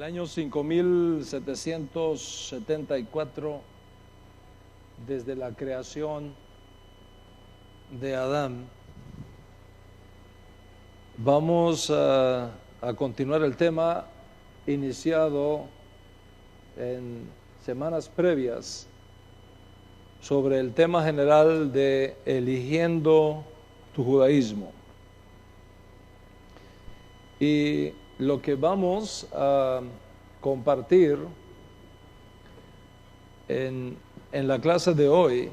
el año 5774, desde la creación de Adán, vamos a continuar el tema iniciado en semanas previas sobre el tema general de eligiendo tu judaísmo. Y lo que vamos a compartir en la clase de hoy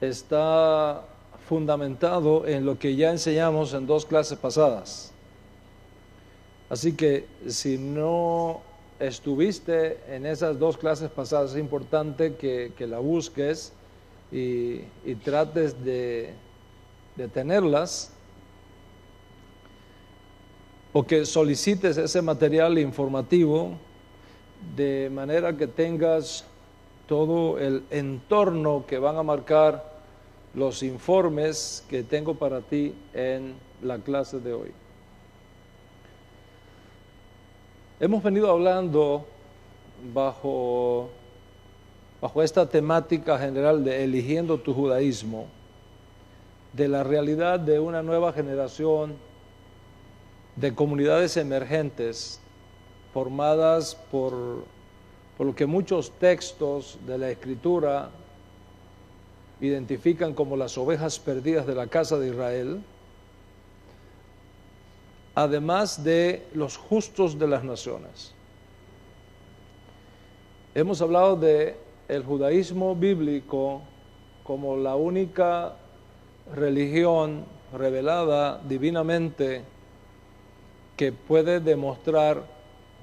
está fundamentado en lo que ya enseñamos en 2 clases pasadas. Así que si no estuviste en esas 2 clases pasadas, es importante que la busques y trates de tenerlas, o que solicites ese material informativo de manera que tengas todo el entorno que van a marcar los informes que tengo para ti en la clase de hoy. Hemos venido hablando bajo esta temática general de eligiendo tu judaísmo, de la realidad de una nueva generación de comunidades emergentes formadas por lo que muchos textos de la Escritura identifican como las ovejas perdidas de la casa de Israel, además de los justos de las naciones. Hemos hablado de el judaísmo bíblico como la única religión revelada divinamente que puede demostrar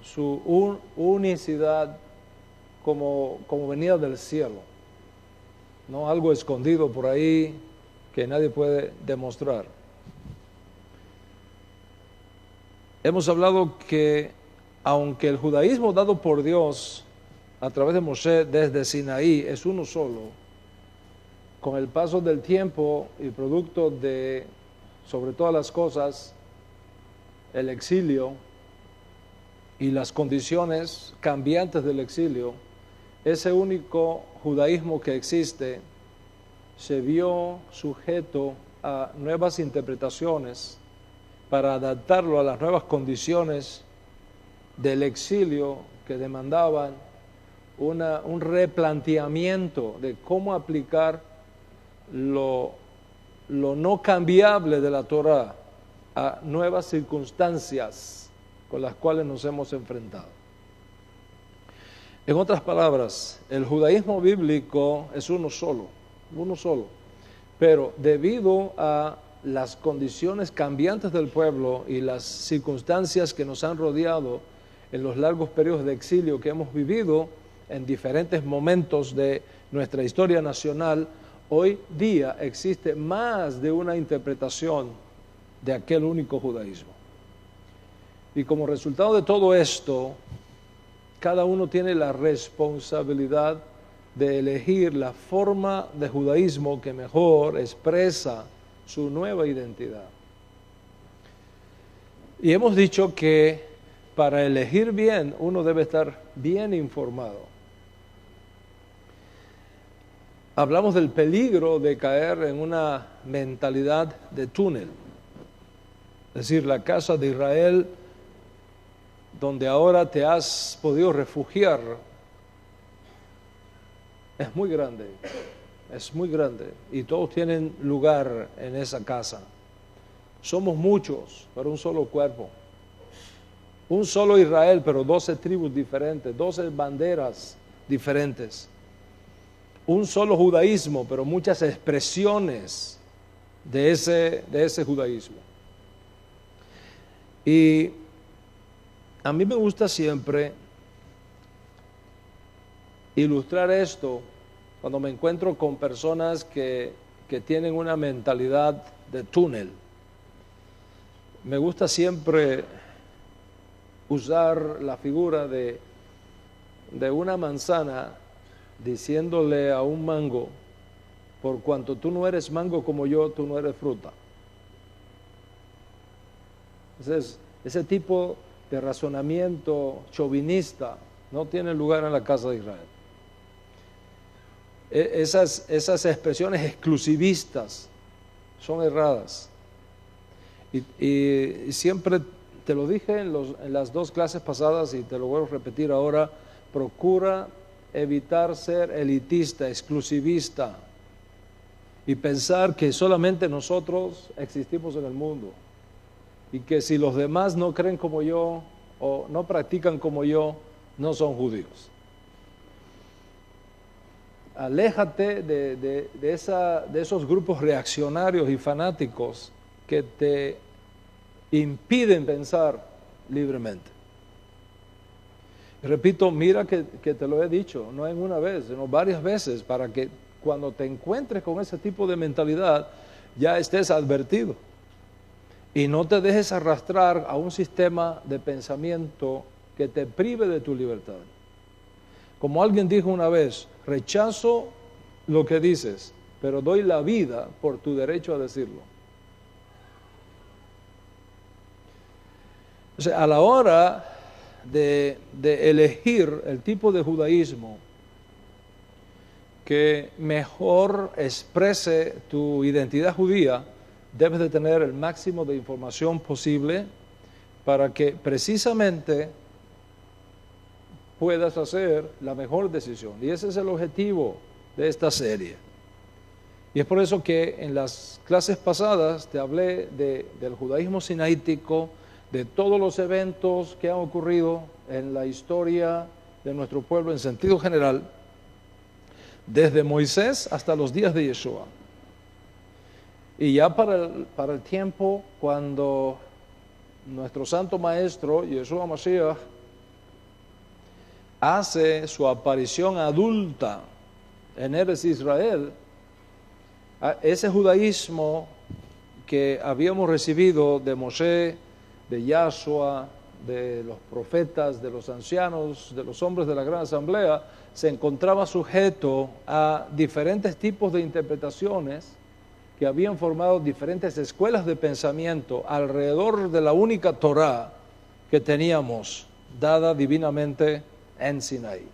su unicidad como venida del cielo, no algo escondido por ahí que nadie puede demostrar. Hemos hablado que aunque el judaísmo dado por Dios a través de Moisés desde Sinaí es uno solo, con el paso del tiempo y producto de, sobre todas las cosas, el exilio y las condiciones cambiantes del exilio, ese único judaísmo que existe se vio sujeto a nuevas interpretaciones para adaptarlo a las nuevas condiciones del exilio que demandaban un replanteamiento de cómo aplicar lo no cambiable de la Torá a nuevas circunstancias con las cuales nos hemos enfrentado. En otras palabras, el judaísmo bíblico es uno solo, pero debido a las condiciones cambiantes del pueblo y las circunstancias que nos han rodeado en los largos periodos de exilio que hemos vivido en diferentes momentos de nuestra historia nacional, hoy día existe más de una interpretación de aquel único judaísmo. Y como resultado de todo esto, cada uno tiene la responsabilidad de elegir la forma de judaísmo que mejor expresa su nueva identidad. Y hemos dicho que para elegir bien uno debe estar bien informado. Hablamos del peligro de caer en una mentalidad de túnel. Es decir, la casa de Israel, donde ahora te has podido refugiar, es muy grande, y todos tienen lugar en esa casa. Somos muchos, pero un solo cuerpo. Un solo Israel, pero 12 tribus diferentes, 12 banderas diferentes. Un solo judaísmo, pero muchas expresiones de ese judaísmo. Y a mí me gusta siempre ilustrar esto cuando me encuentro con personas que tienen una mentalidad de túnel. Me gusta siempre usar la figura de una manzana diciéndole a un mango: por cuanto tú no eres mango como yo, tú no eres fruta. Entonces, ese tipo de razonamiento chauvinista no tienen lugar en la casa de Israel. Esas expresiones exclusivistas son erradas. Y siempre te lo dije en las dos clases pasadas y te lo vuelvo a repetir ahora, procura evitar ser elitista, exclusivista y pensar que solamente nosotros existimos en el mundo y que si los demás no creen como yo o no practican como yo, no son judíos. Aléjate de esos grupos reaccionarios y fanáticos que te impiden pensar libremente. Y repito, mira que te lo he dicho, no en una vez, sino varias veces, para que cuando te encuentres con ese tipo de mentalidad, ya estés advertido. Y no te dejes arrastrar a un sistema de pensamiento que te prive de tu libertad. Como alguien dijo una vez, rechazo lo que dices, pero doy la vida por tu derecho a decirlo. O sea, a la hora de elegir el tipo de judaísmo que mejor exprese tu identidad judía, debes de tener el máximo de información posible para que precisamente puedas hacer la mejor decisión. Y ese es el objetivo de esta serie. Y es por eso que en las clases pasadas te hablé del judaísmo sinaítico, de todos los eventos que han ocurrido en la historia de nuestro pueblo en sentido general, desde Moisés hasta los días de Yeshua. Y ya para el tiempo cuando nuestro santo maestro, Yeshua Mashiach, hace su aparición adulta en Eretz Israel, ese judaísmo que habíamos recibido de Moshe, de Yahshua, de los profetas, de los ancianos, de los hombres de la gran asamblea, se encontraba sujeto a diferentes tipos de interpretaciones que habían formado diferentes escuelas de pensamiento alrededor de la única Torá que teníamos, dada divinamente en Sinaí.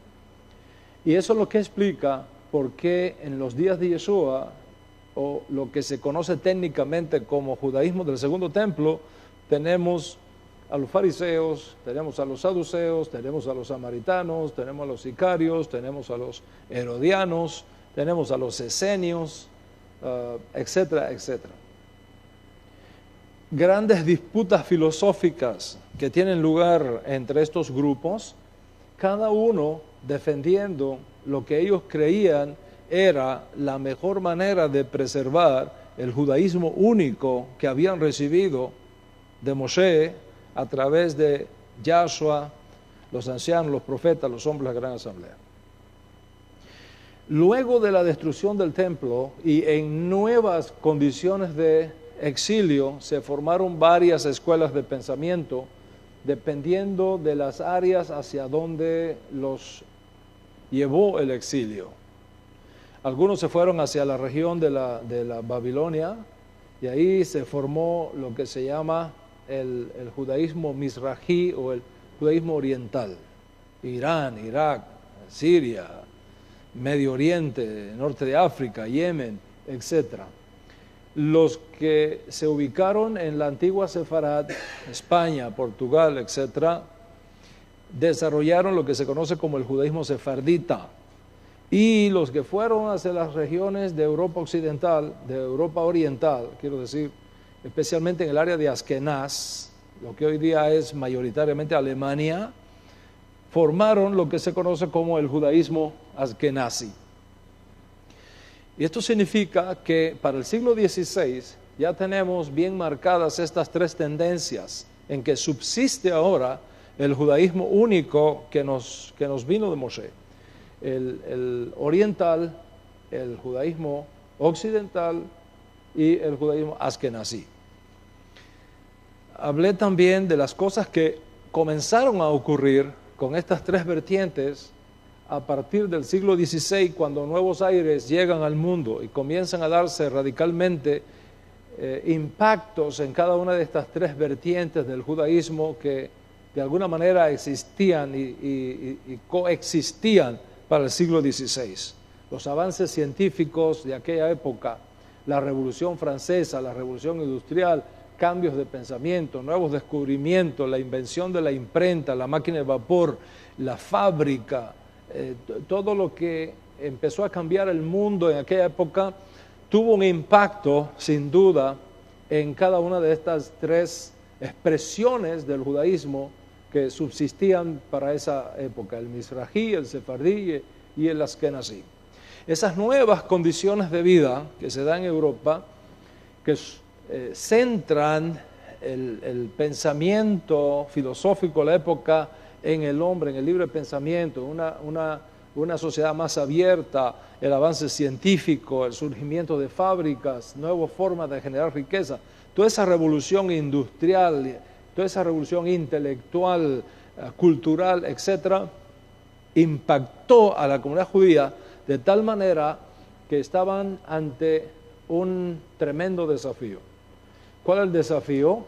Y eso es lo que explica por qué en los días de Yeshua, o lo que se conoce técnicamente como judaísmo del segundo templo, tenemos a los fariseos, tenemos a los saduceos, tenemos a los samaritanos, tenemos a los sicarios, tenemos a los herodianos, tenemos a los esenios, etcétera, etcétera. Grandes disputas filosóficas que tienen lugar entre estos grupos, cada uno defendiendo lo que ellos creían era la mejor manera de preservar el judaísmo único que habían recibido de Moshe a través de Yahshua, los ancianos, los profetas, los hombres de la gran asamblea. Luego de la destrucción del templo y en nuevas condiciones de exilio, se formaron varias escuelas de pensamiento dependiendo de las áreas hacia donde los llevó el exilio. Algunos se fueron hacia la región de la Babilonia y ahí se formó lo que se llama el judaísmo mizrají o el judaísmo oriental. Irán, Irak, Siria, Medio Oriente, Norte de África, Yemen, etc. Los que se ubicaron en la antigua Sefarad, España, Portugal, etc., desarrollaron lo que se conoce como el judaísmo sefardita. Y los que fueron hacia las regiones de Europa Occidental, de Europa Oriental, quiero decir, especialmente en el área de Askenaz, lo que hoy día es mayoritariamente Alemania, formaron lo que se conoce como el judaísmo askenazi. Y esto significa que para el siglo XVI ya tenemos bien marcadas estas tres tendencias en que subsiste ahora el judaísmo único que nos vino de Moshe. El oriental, el judaísmo occidental y el judaísmo askenazí. Hablé también de las cosas que comenzaron a ocurrir con estas tres vertientes a partir del siglo XVI, cuando nuevos aires llegan al mundo y comienzan a darse radicalmente impactos en cada una de estas tres vertientes del judaísmo que de alguna manera existían y coexistían para el siglo XVI. Los avances científicos de aquella época, la Revolución Francesa, la Revolución Industrial, cambios de pensamiento, nuevos descubrimientos, la invención de la imprenta, la máquina de vapor, la fábrica, todo lo que empezó a cambiar el mundo en aquella época tuvo un impacto, sin duda, en cada una de estas tres expresiones del judaísmo que subsistían para esa época, el Mizrahi, el Sefardí y el Askenazí. Esas nuevas condiciones de vida que se dan en Europa, que centran el pensamiento filosófico de la época en el hombre, en el libre pensamiento, una sociedad más abierta, el avance científico, el surgimiento de fábricas, nuevas formas de generar riqueza, toda esa revolución industrial, toda esa revolución intelectual, cultural, etcétera, impactó a la comunidad judía de tal manera que estaban ante un tremendo desafío. ¿Cuál es el desafío?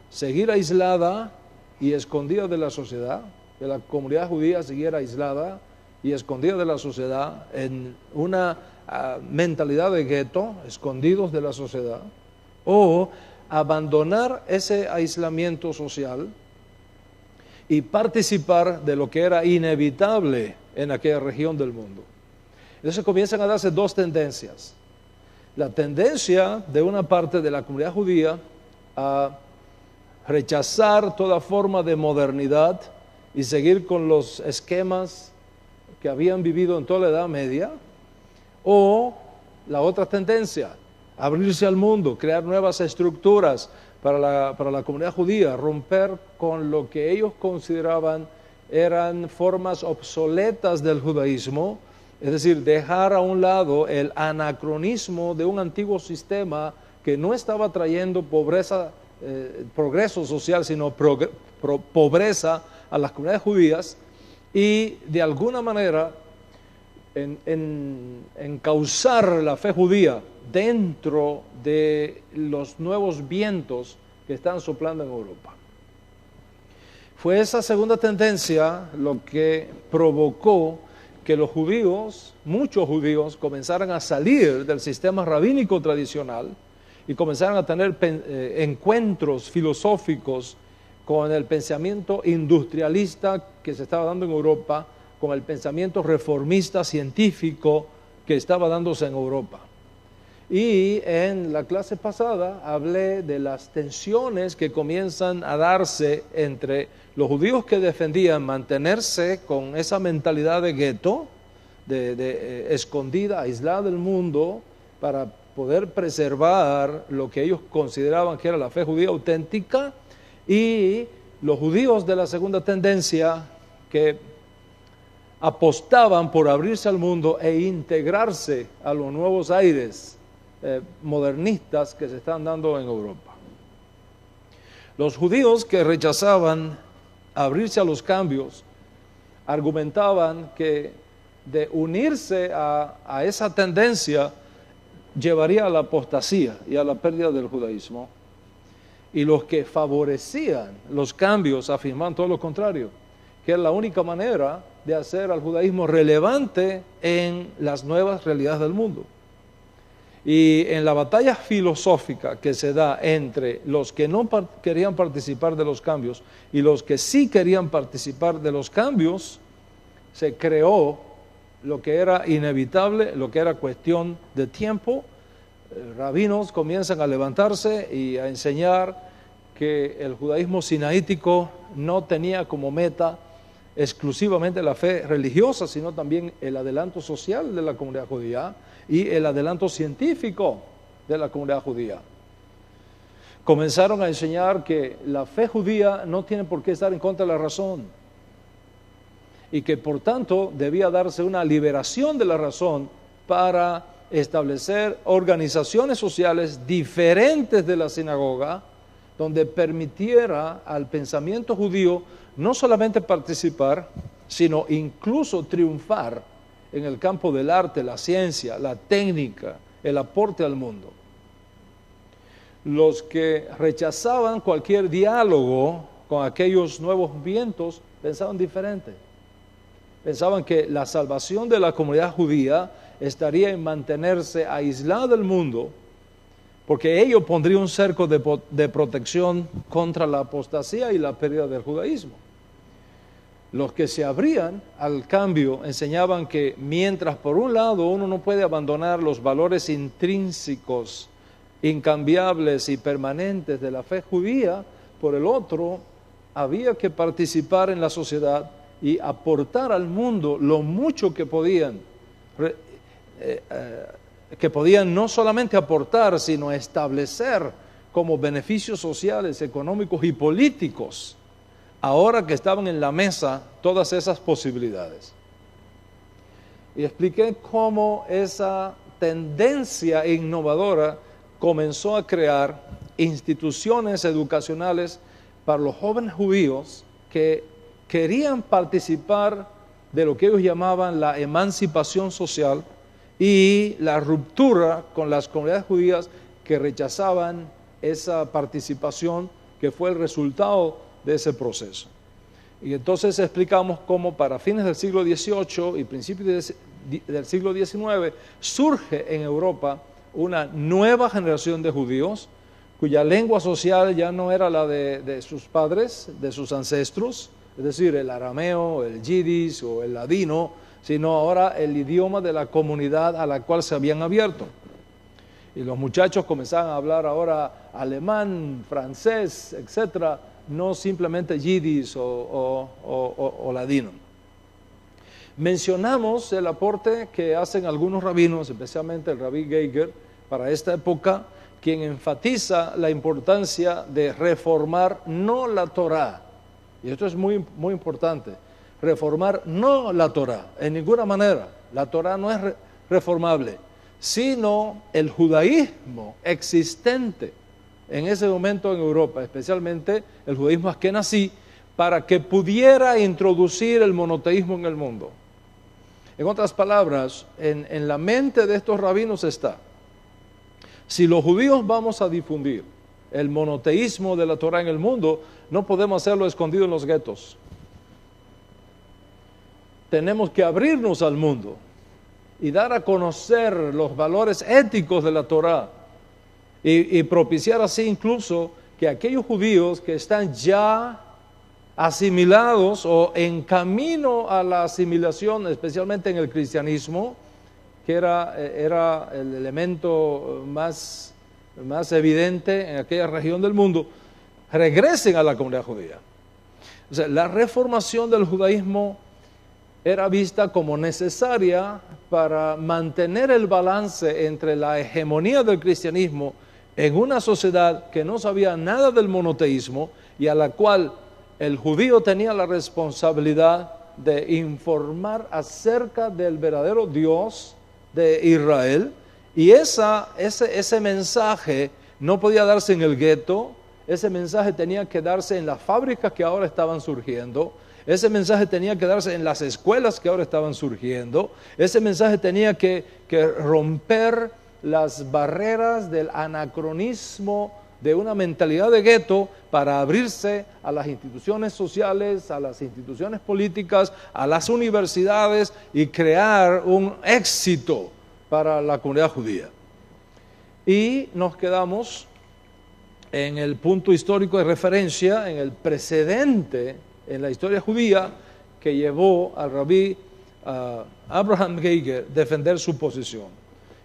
Seguir aislada y escondida de la sociedad, que la comunidad judía siguiera aislada y escondida de la sociedad en una mentalidad de gueto, escondidos de la sociedad, o abandonar ese aislamiento social y participar de lo que era inevitable en aquella región del mundo. Entonces comienzan a darse dos tendencias. La tendencia de una parte de la comunidad judía a rechazar toda forma de modernidad y seguir con los esquemas que habían vivido en toda la Edad Media, o la otra tendencia, abrirse al mundo, crear nuevas estructuras para la comunidad judía, romper con lo que ellos consideraban eran formas obsoletas del judaísmo, es decir, dejar a un lado el anacronismo de un antiguo sistema que no estaba trayendo progreso social, sino pobreza a las comunidades judías, y de alguna manera encauzar la fe judía dentro de los nuevos vientos que están soplando en Europa. Fue esa segunda tendencia lo que provocó que los judíos, muchos judíos, comenzaran a salir del sistema rabínico tradicional y comenzaran a tener encuentros filosóficos con el pensamiento industrialista que se estaba dando en Europa, con el pensamiento reformista científico que estaba dándose en Europa. Y en la clase pasada hablé de las tensiones que comienzan a darse entre los judíos que defendían mantenerse con esa mentalidad de gueto, de escondida, aislada del mundo, para poder preservar lo que ellos consideraban que era la fe judía auténtica, y los judíos de la segunda tendencia que apostaban por abrirse al mundo e integrarse a los nuevos aires modernistas que se están dando en Europa. Los judíos que rechazaban abrirse a los cambios argumentaban que de unirse a esa tendencia llevaría a la apostasía y a la pérdida del judaísmo. Y los que favorecían los cambios afirmaban todo lo contrario, que es la única manera de hacer al judaísmo relevante en las nuevas realidades del mundo. Y en la batalla filosófica que se da entre los que no querían participar de los cambios y los que sí querían participar de los cambios, se creó lo que era inevitable, lo que era cuestión de tiempo. Rabinos comienzan a levantarse y a enseñar que el judaísmo sinaítico no tenía como meta exclusivamente la fe religiosa, sino también el adelanto social de la comunidad judía y el adelanto científico de la comunidad judía. Comenzaron a enseñar que la fe judía no tiene por qué estar en contra de la razón y que por tanto debía darse una liberación de la razón para establecer organizaciones sociales diferentes de la sinagoga, donde permitiera al pensamiento judío no solamente participar, sino incluso triunfar en el campo del arte, la ciencia, la técnica, el aporte al mundo. Los que rechazaban cualquier diálogo con aquellos nuevos vientos, pensaban diferente. Pensaban que la salvación de la comunidad judía estaría en mantenerse aislada del mundo, porque ello pondría un cerco de protección contra la apostasía y la pérdida del judaísmo. Los que se abrían al cambio enseñaban que mientras por un lado uno no puede abandonar los valores intrínsecos, incambiables y permanentes de la fe judía, por el otro había que participar en la sociedad y aportar al mundo lo mucho que podían no solamente aportar, sino establecer como beneficios sociales, económicos y políticos, ahora que estaban en la mesa todas esas posibilidades. Y expliqué cómo esa tendencia innovadora comenzó a crear instituciones educacionales para los jóvenes judíos que querían participar de lo que ellos llamaban la emancipación social y la ruptura con las comunidades judías que rechazaban esa participación, que fue el resultado de ese proceso. Y entonces explicamos cómo para fines del siglo XVIII y principios del siglo XIX surge en Europa una nueva generación de judíos cuya lengua social ya no era la de sus padres, de sus ancestros, es decir, el arameo, el yiddish o el ladino, sino ahora el idioma de la comunidad a la cual se habían abierto. Y los muchachos comenzaban a hablar ahora alemán, francés, etcétera, no simplemente yiddish o ladino. Mencionamos el aporte que hacen algunos rabinos, especialmente el rabí Geiger, para esta época, quien enfatiza la importancia de reformar no la Torá. Y esto es muy, muy importante. Reformar no la Torá, en ninguna manera. La Torá no es reformable, sino el judaísmo existente en ese momento en Europa, especialmente el judaísmo askenazí, para que pudiera introducir el monoteísmo en el mundo. En otras palabras, en la mente de estos rabinos está: si los judíos vamos a difundir el monoteísmo de la Torá en el mundo, no podemos hacerlo escondido en los guetos. Tenemos que abrirnos al mundo y dar a conocer los valores éticos de la Torá y propiciar así incluso que aquellos judíos que están ya asimilados o en camino a la asimilación, especialmente en el cristianismo, que era el elemento más evidente en aquella región del mundo, regresen a la comunidad judía. O sea, la reformación del judaísmo era vista como necesaria para mantener el balance entre la hegemonía del cristianismo en una sociedad que no sabía nada del monoteísmo y a la cual el judío tenía la responsabilidad de informar acerca del verdadero Dios de Israel, y ese mensaje no podía darse en el gueto. Ese mensaje tenía que darse en las fábricas que ahora estaban surgiendo, ese mensaje tenía que darse en las escuelas que ahora estaban surgiendo, ese mensaje tenía que romper las barreras del anacronismo de una mentalidad de gueto para abrirse a las instituciones sociales, a las instituciones políticas, a las universidades y crear un éxito para la comunidad judía. Y nos quedamos en el punto histórico de referencia, en el precedente en la historia judía que llevó al rabí Abraham Geiger a defender su posición.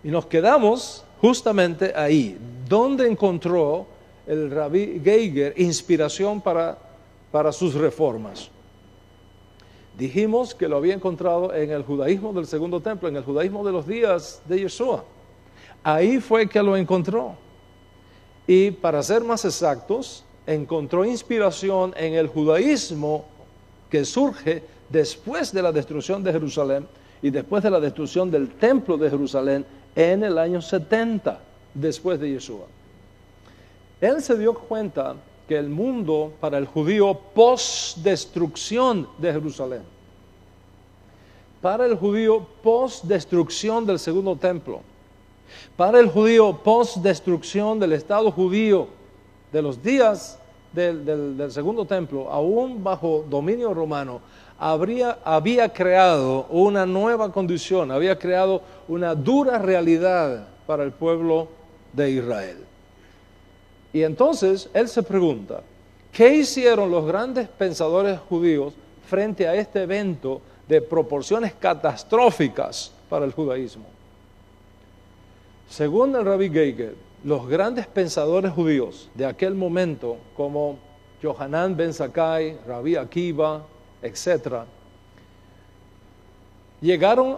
Y nos quedamos justamente ahí, donde encontró el rabí Geiger inspiración para sus reformas. Dijimos que lo había encontrado en el judaísmo del Segundo Templo, en el judaísmo de los días de Yeshua. Ahí fue que lo encontró. Y para ser más exactos, encontró inspiración en el judaísmo que surge después de la destrucción de Jerusalén y después de la destrucción del templo de Jerusalén en el año 70 después de Yeshua. Él se dio cuenta que el mundo para el judío post-destrucción de Jerusalén, para el judío post-destrucción del segundo templo, para el judío post-destrucción del Estado judío de los días del segundo templo, aún bajo dominio romano, había creado una nueva condición, había creado una dura realidad para el pueblo de Israel. Y entonces él se pregunta, ¿qué hicieron los grandes pensadores judíos frente a este evento de proporciones catastróficas para el judaísmo? Según el Rabbi Geiger, los grandes pensadores judíos de aquel momento, como Yohanan ben Zakkai, Rabbi Akiva, etc., llegaron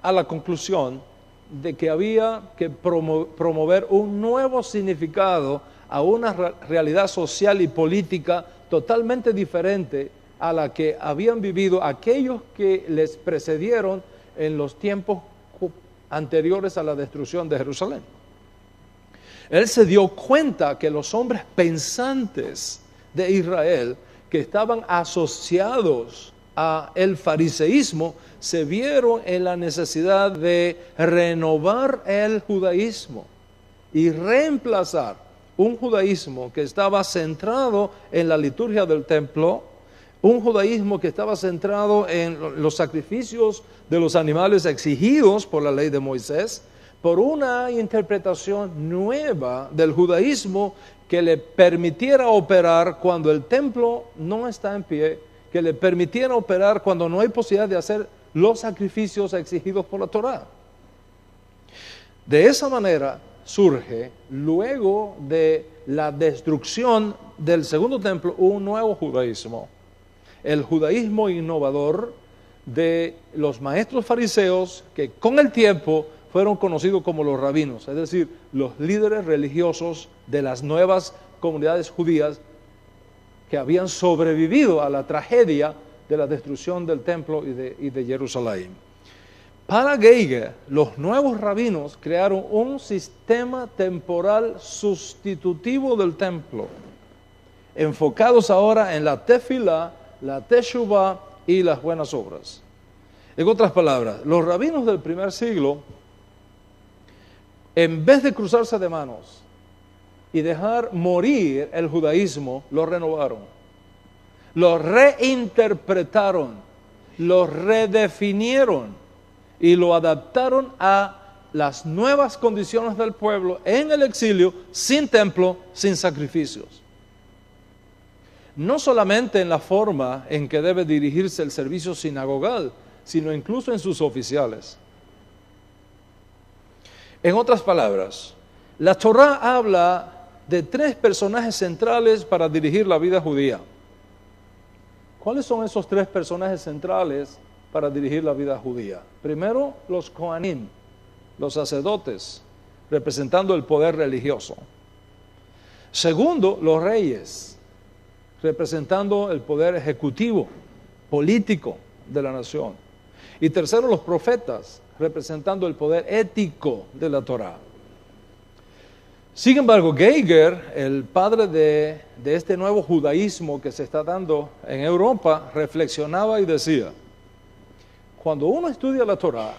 a la conclusión de que había que promover un nuevo significado a una realidad social y política totalmente diferente a la que habían vivido aquellos que les precedieron en los tiempos anteriores a la destrucción de Jerusalén. Él se dio cuenta que los hombres pensantes de Israel, que estaban asociados a el fariseísmo, se vieron en la necesidad de renovar el judaísmo y reemplazar un judaísmo que estaba centrado en la liturgia del templo, un judaísmo que estaba centrado en los sacrificios de los animales exigidos por la ley de Moisés, por una interpretación nueva del judaísmo que le permitiera operar cuando el templo no está en pie, que le permitiera operar cuando no hay posibilidad de hacer los sacrificios exigidos por la Torá. De esa manera surge, luego de la destrucción del segundo templo, un nuevo judaísmo. El judaísmo innovador de los maestros fariseos que con el tiempo fueron conocidos como los rabinos, es decir, los líderes religiosos de las nuevas comunidades judías que habían sobrevivido a la tragedia de la destrucción del templo y de Jerusalén. Para Geiger, los nuevos rabinos crearon un sistema temporal sustitutivo del templo, enfocados ahora en la tefilá, la teshuvá y las buenas obras. En otras palabras, los rabinos del primer siglo, en vez de cruzarse de manos y dejar morir el judaísmo, lo renovaron, lo reinterpretaron, lo redefinieron y lo adaptaron a las nuevas condiciones del pueblo en el exilio, sin templo, sin sacrificios. No solamente en la forma en que debe dirigirse el servicio sinagogal, sino incluso en sus oficiales. En otras palabras, la Torá habla de tres personajes centrales para dirigir la vida judía. ¿Cuáles son esos tres personajes centrales para dirigir la vida judía? Primero, los Kohanim, los sacerdotes, representando el poder religioso. Segundo, los reyes, representando el poder ejecutivo, político de la nación. Y tercero, los profetas, representando el poder ético de la Torá. Sin embargo, Geiger, el padre de este nuevo judaísmo que se está dando en Europa, reflexionaba y decía: cuando uno estudia la Torá,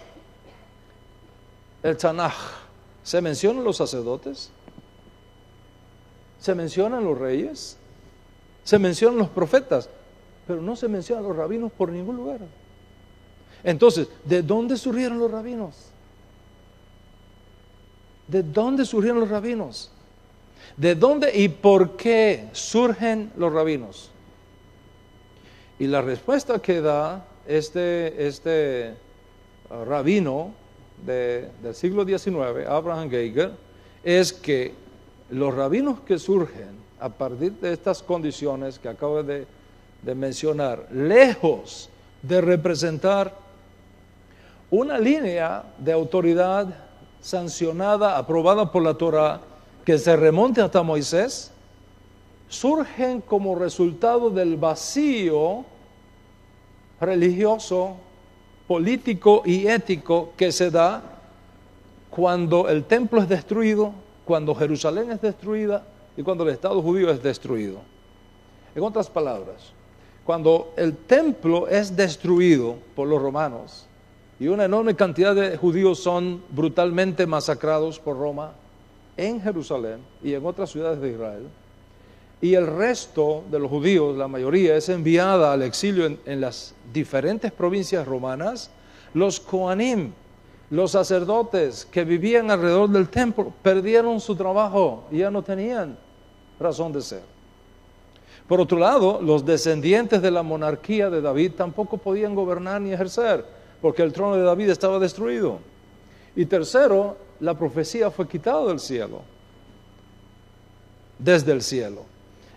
el Tanaj, ¿se mencionan los sacerdotes? ¿Se mencionan los reyes? ¿Se mencionan los profetas? Pero no se mencionan los rabinos por ningún lugar. Entonces, ¿de dónde surgieron los rabinos? ¿De dónde surgieron los rabinos? ¿De dónde y por qué surgen los rabinos? Y la respuesta que da este rabino del siglo XIX, Abraham Geiger, es que los rabinos que surgen a partir de estas condiciones que acabo de mencionar, lejos de representar una línea de autoridad sancionada, aprobada por la Torá, que se remonte hasta Moisés, surgen como resultado del vacío religioso, político y ético que se da cuando el templo es destruido, cuando Jerusalén es destruida y cuando el Estado judío es destruido. En otras palabras, cuando el templo es destruido por los romanos y una enorme cantidad de judíos son brutalmente masacrados por Roma en Jerusalén y en otras ciudades de Israel, y el resto de los judíos, la mayoría, es enviada al exilio en las diferentes provincias romanas, los Kohanim, los sacerdotes que vivían alrededor del templo, perdieron su trabajo y ya no tenían razón de ser. Por otro lado, los descendientes de la monarquía de David tampoco podían gobernar ni ejercer, porque el trono de David estaba destruido. Y tercero, la profecía fue quitada del cielo, desde el cielo.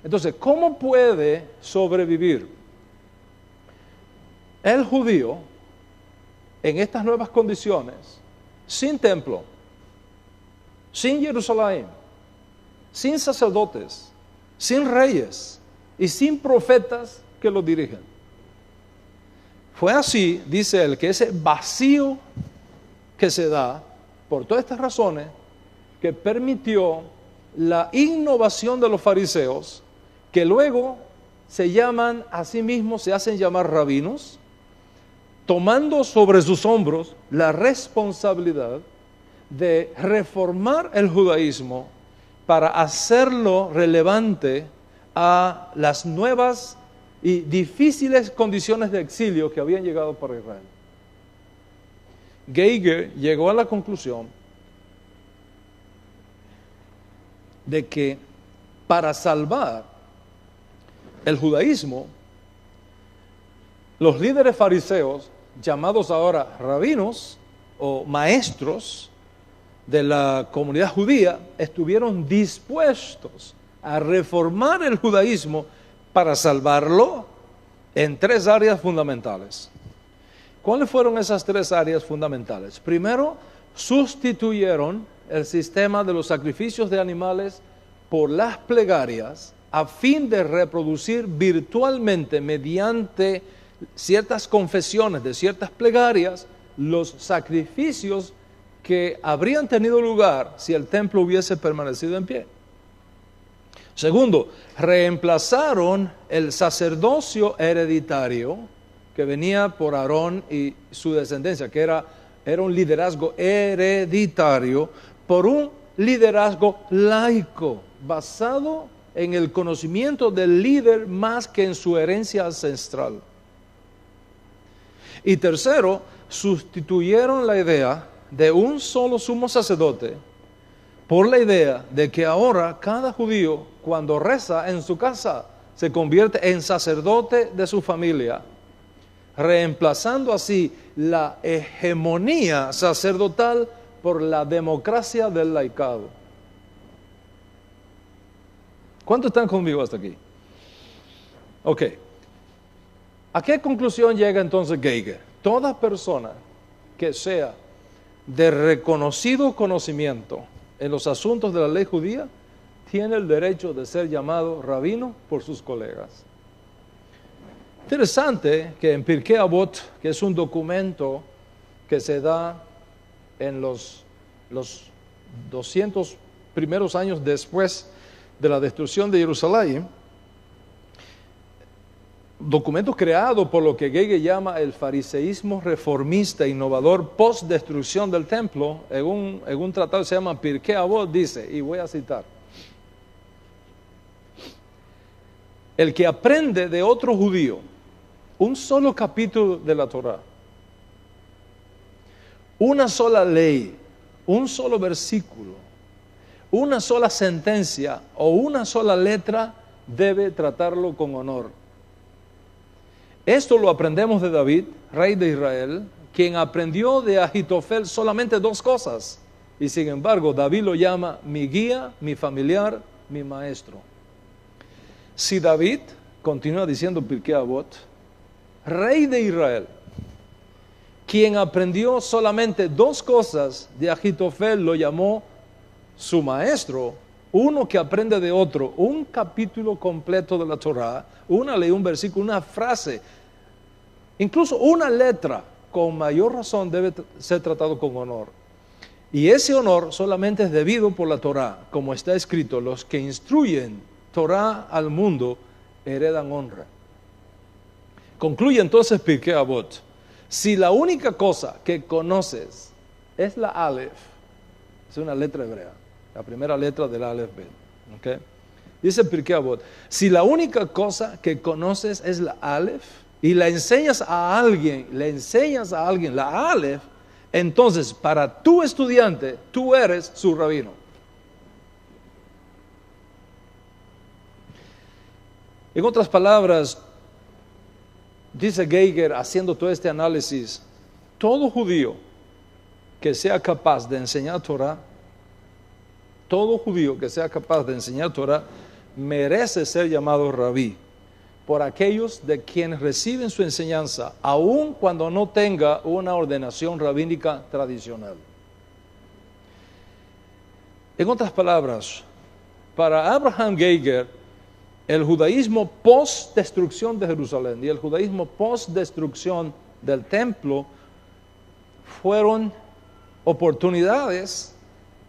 Entonces, ¿cómo puede sobrevivir el judío en estas nuevas condiciones, sin templo, sin Jerusalén, sin sacerdotes, sin reyes y sin profetas que lo dirigen? Fue así, dice él, que ese vacío que se da por todas estas razones que permitió la innovación de los fariseos, que luego se llaman a sí mismos, se hacen llamar rabinos, tomando sobre sus hombros la responsabilidad de reformar el judaísmo para hacerlo relevante a las nuevas y difíciles condiciones de exilio que habían llegado para Israel. Geiger llegó a la conclusión de que para salvar el judaísmo, los líderes fariseos, llamados ahora rabinos o maestros de la comunidad judía, estuvieron dispuestos a reformar el judaísmo para salvarlo en tres áreas fundamentales. ¿Cuáles fueron esas tres áreas fundamentales? Primero, sustituyeron el sistema de los sacrificios de animales por las plegarias a fin de reproducir virtualmente mediante ciertas confesiones de ciertas plegarias los sacrificios que habrían tenido lugar si el templo hubiese permanecido en pie. Segundo, reemplazaron el sacerdocio hereditario que venía por Aarón y su descendencia, que era un liderazgo hereditario, por un liderazgo laico, basado en el conocimiento del líder más que en su herencia ancestral. Y tercero, sustituyeron la idea de un solo sumo sacerdote por la idea de que ahora cada judío, cuando reza en su casa, se convierte en sacerdote de su familia, reemplazando así la hegemonía sacerdotal por la democracia del laicado. ¿Cuántos están conmigo hasta aquí? Ok. ¿A qué conclusión llega entonces Geiger? Toda persona que sea de reconocido conocimiento en los asuntos de la ley judía tiene el derecho de ser llamado rabino por sus colegas. Interesante que en Pirkei Avot, que es un documento que se da en los 200 primeros años después de la destrucción de Jerusalén, documento creado por lo que Geiger llama el fariseísmo reformista innovador post-destrucción del templo, en un tratado que se llama Pirkei Avot, dice, y voy a citar: el que aprende de otro judío un solo capítulo de la Torá, una sola ley, un solo versículo, una sola sentencia o una sola letra, debe tratarlo con honor. Esto lo aprendemos de David, rey de Israel, quien aprendió de Ahitofel solamente dos cosas, y sin embargo David lo llama mi guía, mi familiar, mi maestro. Si David, continúa diciendo Pirkei Avot, rey de Israel, quien aprendió solamente dos cosas de Ahitofel, lo llamó su maestro, uno que aprende de otro, un capítulo completo de la Torá, una ley, un versículo, una frase, incluso una letra, con mayor razón debe ser tratado con honor. Y ese honor solamente es debido por la Torá, como está escrito: los que instruyen Torá al mundo heredan honra. Concluye entonces Pirkei Avot: si la única cosa que conoces es la Aleph, es una letra hebrea, la primera letra del Aleph Bet, ¿okay? Dice Pirkei Avot, si la única cosa que conoces es la Aleph y le enseñas a alguien la Aleph, entonces para tu estudiante, tú eres su rabino. En otras palabras, dice Geiger, haciendo todo este análisis, todo judío que sea capaz de enseñar Torah, merece ser llamado rabí por aquellos de quienes reciben su enseñanza, aun cuando no tenga una ordenación rabínica tradicional. En otras palabras, para Abraham Geiger, el judaísmo post-destrucción de Jerusalén y el judaísmo post-destrucción del templo fueron oportunidades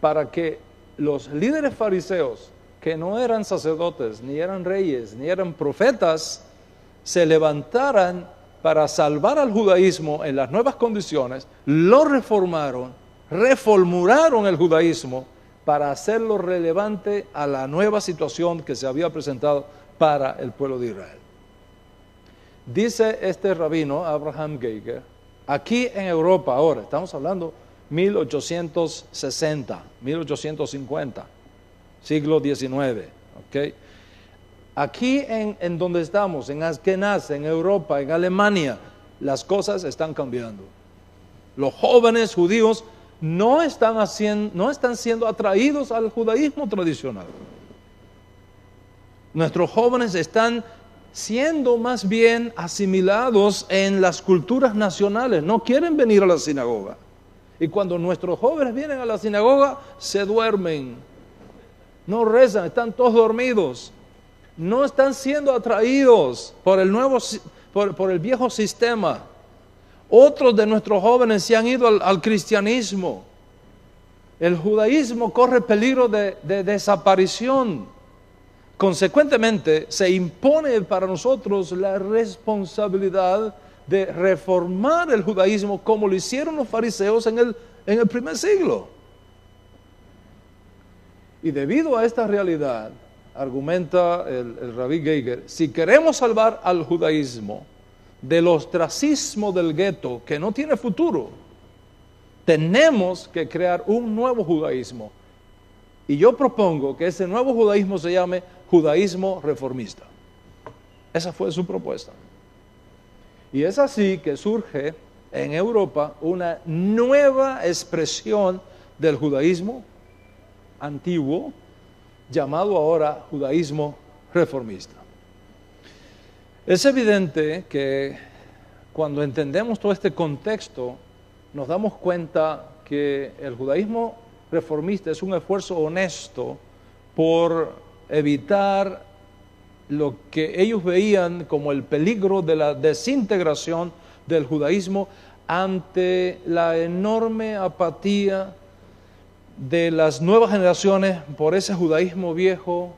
para que los líderes fariseos, que no eran sacerdotes, ni eran reyes, ni eran profetas, se levantaran para salvar al judaísmo en las nuevas condiciones, lo reformaron, reformularon el judaísmo para hacerlo relevante a la nueva situación que se había presentado para el pueblo de Israel. Dice este rabino, Abraham Geiger, aquí en Europa ahora, estamos hablando 1860, 1850, siglo XIX, ¿ok? Aquí en donde estamos, en Askenaz, en Europa, en Alemania, las cosas están cambiando. Los jóvenes judíos no están siendo atraídos al judaísmo tradicional. Nuestros jóvenes están siendo más bien asimilados en las culturas nacionales, no quieren venir a la sinagoga. Y cuando nuestros jóvenes vienen a la sinagoga, se duermen, no rezan, están todos dormidos. No están siendo atraídos por el viejo sistema. Otros de nuestros jóvenes se han ido al cristianismo. El judaísmo corre peligro de desaparición. Consecuentemente, se impone para nosotros la responsabilidad de reformar el judaísmo como lo hicieron los fariseos en el primer siglo. Y debido a esta realidad, argumenta el rabí Geiger, si queremos salvar al judaísmo del ostracismo del gueto que no tiene futuro, tenemos que crear un nuevo judaísmo. Y yo propongo que ese nuevo judaísmo se llame judaísmo reformista. Esa fue su propuesta. Y es así que surge en Europa una nueva expresión del judaísmo antiguo, llamado ahora judaísmo reformista. Es evidente que cuando entendemos todo este contexto, nos damos cuenta que el judaísmo reformista es un esfuerzo honesto por evitar lo que ellos veían como el peligro de la desintegración del judaísmo ante la enorme apatía de las nuevas generaciones por ese judaísmo viejo,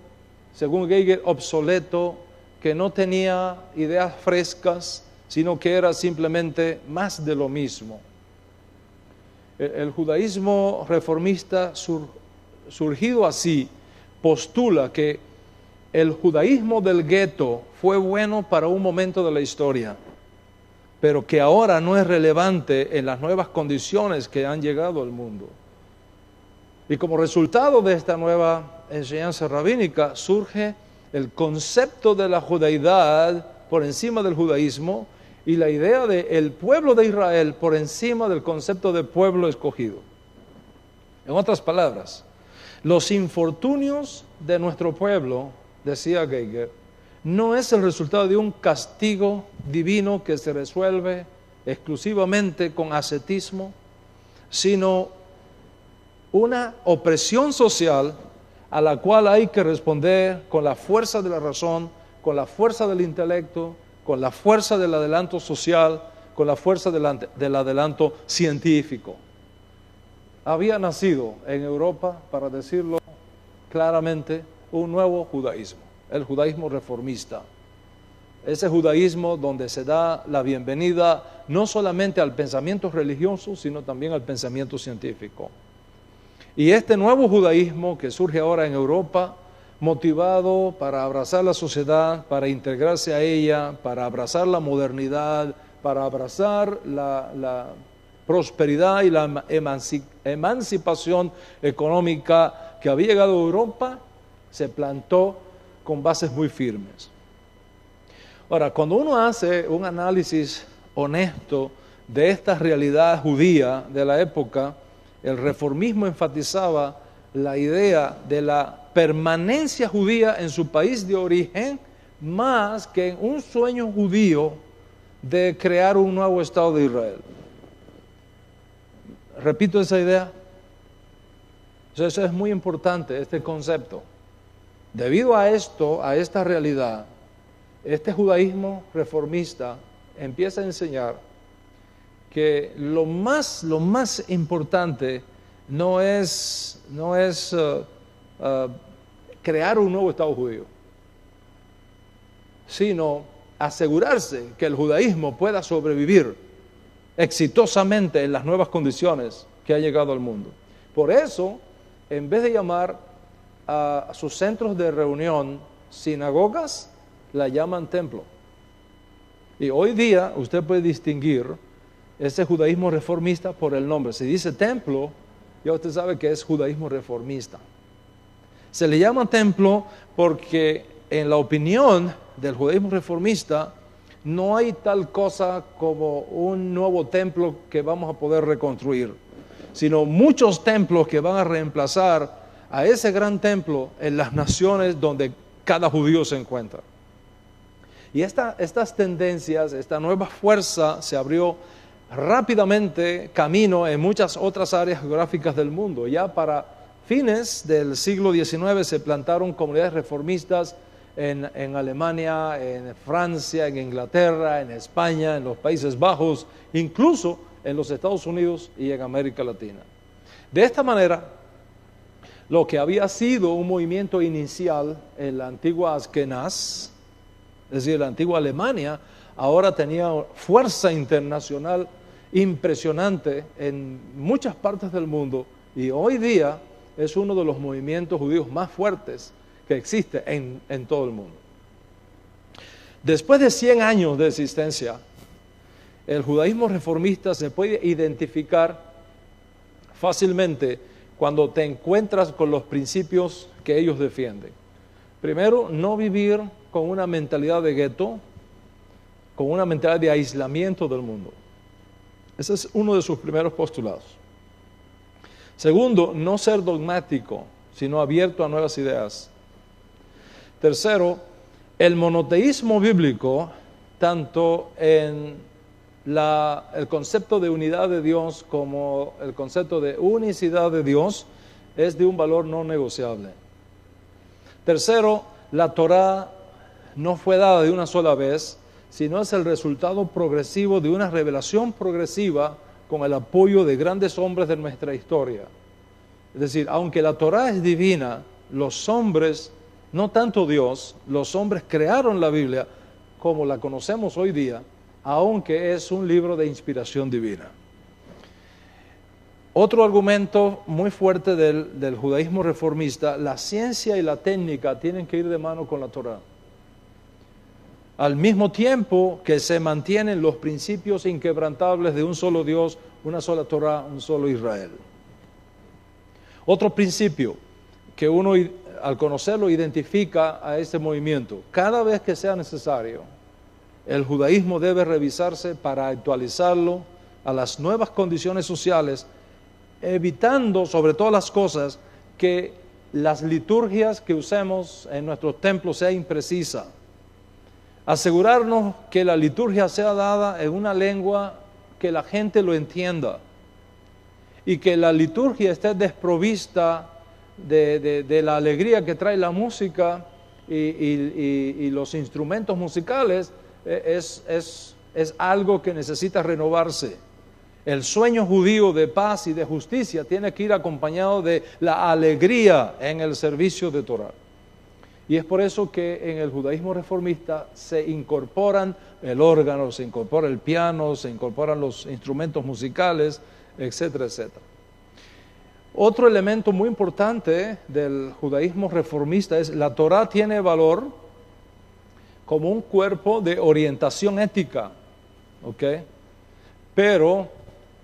según Geiger, obsoleto, que no tenía ideas frescas, sino que era simplemente más de lo mismo. El judaísmo reformista surgido así postula que el judaísmo del gueto fue bueno para un momento de la historia, pero que ahora no es relevante en las nuevas condiciones que han llegado al mundo. Y como resultado de esta nueva enseñanza rabínica surge el concepto de la judaidad por encima del judaísmo y la idea de el pueblo de Israel por encima del concepto de pueblo escogido. En otras palabras, los infortunios de nuestro pueblo, decía Geiger, no es el resultado de un castigo divino que se resuelve exclusivamente con ascetismo, sino una opresión social a la cual hay que responder con la fuerza de la razón, con la fuerza del intelecto, con la fuerza del adelanto social, con la fuerza del adelanto científico. Había nacido en Europa, para decirlo claramente, un nuevo judaísmo, el judaísmo reformista. Ese judaísmo donde se da la bienvenida no solamente al pensamiento religioso, sino también al pensamiento científico. Y este nuevo judaísmo que surge ahora en Europa motivado para abrazar la sociedad, para integrarse a ella, para abrazar la modernidad, para abrazar la prosperidad y la emancipación económica que había llegado a Europa, se plantó con bases muy firmes. Ahora, cuando uno hace un análisis honesto de esta realidad judía de la época, el reformismo enfatizaba la idea de la permanencia judía en su país de origen, más que en un sueño judío de crear un nuevo Estado de Israel. Repito esa idea. Eso es muy importante, este concepto. Debido a esto, a esta realidad, este judaísmo reformista empieza a enseñar que lo más importante no es crear un nuevo Estado judío, sino asegurarse que el judaísmo pueda sobrevivir exitosamente en las nuevas condiciones que ha llegado al mundo. Por eso, en vez de llamar a sus centros de reunión sinagogas, la llaman templo. Y hoy día usted puede distinguir ese judaísmo reformista por el nombre. Si dice templo, ya usted sabe que es judaísmo reformista. Se le llama templo porque en la opinión del judaísmo reformista no hay tal cosa como un nuevo templo que vamos a poder reconstruir, sino muchos templos que van a reemplazar a ese gran templo en las naciones donde cada judío se encuentra. Y estas tendencias, esta nueva fuerza se abrió rápidamente camino en muchas otras áreas geográficas del mundo. Ya para fines del siglo XIX se plantaron comunidades reformistas en Alemania, en Francia, en Inglaterra, en España, en los Países Bajos, incluso en los Estados Unidos y en América Latina. De esta manera, lo que había sido un movimiento inicial en la antigua Askenaz, es decir, la antigua Alemania, ahora tenía fuerza internacional impresionante en muchas partes del mundo y hoy día es uno de los movimientos judíos más fuertes que existe en todo el mundo. Después de 100 años de existencia, el judaísmo reformista se puede identificar fácilmente cuando te encuentras con los principios que ellos defienden. Primero, no vivir con una mentalidad de gueto, con una mentalidad de aislamiento del mundo. Ese es uno de sus primeros postulados. Segundo, no ser dogmático, sino abierto a nuevas ideas. Tercero, el monoteísmo bíblico, tanto en el concepto de unidad de Dios como el concepto de unicidad de Dios, es de un valor no negociable. Tercero, la Torá no fue dada de una sola vez, sino es el resultado progresivo de una revelación progresiva con el apoyo de grandes hombres de nuestra historia. Es decir, aunque la Torá es divina, los hombres, no tanto Dios, los hombres crearon la Biblia como la conocemos hoy día, aunque es un libro de inspiración divina. Otro argumento muy fuerte del judaísmo reformista, la ciencia y la técnica tienen que ir de mano con la Torá. Al mismo tiempo que se mantienen los principios inquebrantables de un solo Dios, una sola Torá, un solo Israel. Otro principio que uno al conocerlo identifica a este movimiento, cada vez que sea necesario, el judaísmo debe revisarse para actualizarlo a las nuevas condiciones sociales, evitando sobre todas las cosas que las liturgias que usemos en nuestros templos sean imprecisas. Asegurarnos que la liturgia sea dada en una lengua que la gente lo entienda y que la liturgia esté desprovista de la alegría que trae la música y los instrumentos musicales. Es algo que necesita renovarse. El sueño judío de paz y de justicia tiene que ir acompañado de la alegría en el servicio de Torah. Y es por eso que en el judaísmo reformista se incorporan el órgano, se incorpora el piano, se incorporan los instrumentos musicales, etcétera, etcétera. Otro elemento muy importante del judaísmo reformista es la Torá tiene valor como un cuerpo de orientación ética, ¿ok? Pero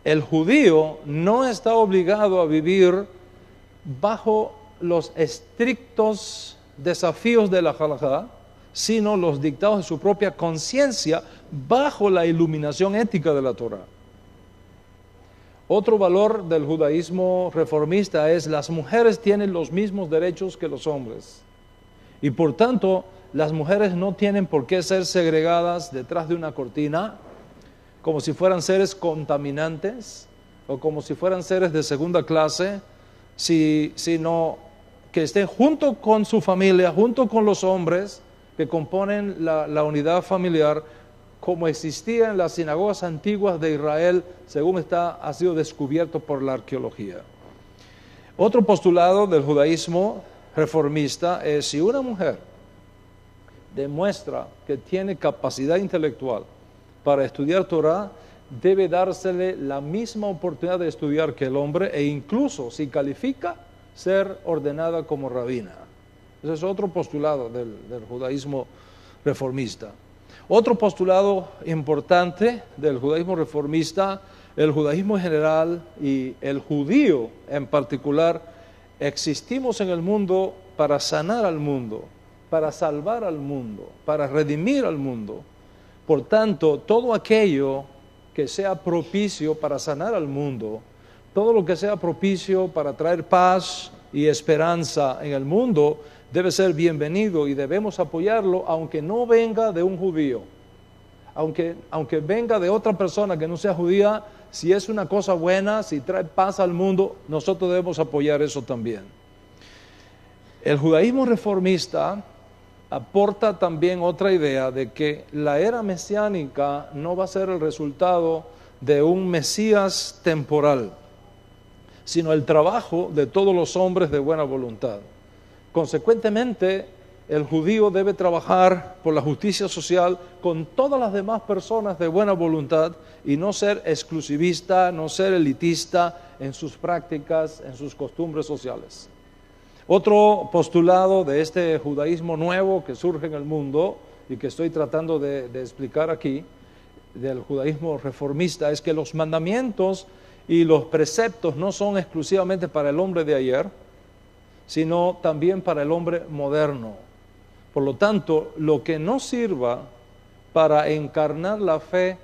el judío no está obligado a vivir bajo los estrictos desafíos de la halajá, sino los dictados de su propia conciencia bajo la iluminación ética de la Torá. Otro valor del judaísmo reformista es las mujeres tienen los mismos derechos que los hombres y por tanto las mujeres no tienen por qué ser segregadas detrás de una cortina como si fueran seres contaminantes o como si fueran seres de segunda clase, sino que estén junto con su familia, junto con los hombres que componen la unidad familiar, como existía en las sinagogas antiguas de Israel, según ha sido descubierto por la arqueología. Otro postulado del judaísmo reformista es si una mujer demuestra que tiene capacidad intelectual para estudiar Torah, debe dársele la misma oportunidad de estudiar que el hombre e incluso, si califica, ser ordenada como rabina. Ese es otro postulado del judaísmo reformista. Otro postulado importante del judaísmo reformista, el judaísmo en general y el judío en particular, existimos en el mundo para sanar al mundo, para salvar al mundo, para redimir al mundo. Por tanto, todo aquello que sea propicio para sanar al mundo, todo lo que sea propicio para traer paz y esperanza en el mundo, debe ser bienvenido y debemos apoyarlo aunque no venga de un judío. Aunque venga de otra persona que no sea judía, si es una cosa buena, si trae paz al mundo, nosotros debemos apoyar eso también. El judaísmo reformista aporta también otra idea de que la era mesiánica no va a ser el resultado de un Mesías temporal, sino el trabajo de todos los hombres de buena voluntad. Consecuentemente, el judío debe trabajar por la justicia social con todas las demás personas de buena voluntad y no ser exclusivista, no ser elitista en sus prácticas, en sus costumbres sociales. Otro postulado de este judaísmo nuevo que surge en el mundo y que estoy tratando de explicar aquí, del judaísmo reformista, es que los mandamientos y los preceptos no son exclusivamente para el hombre de ayer, sino también para el hombre moderno. Por lo tanto, lo que no sirva para encarnar la fe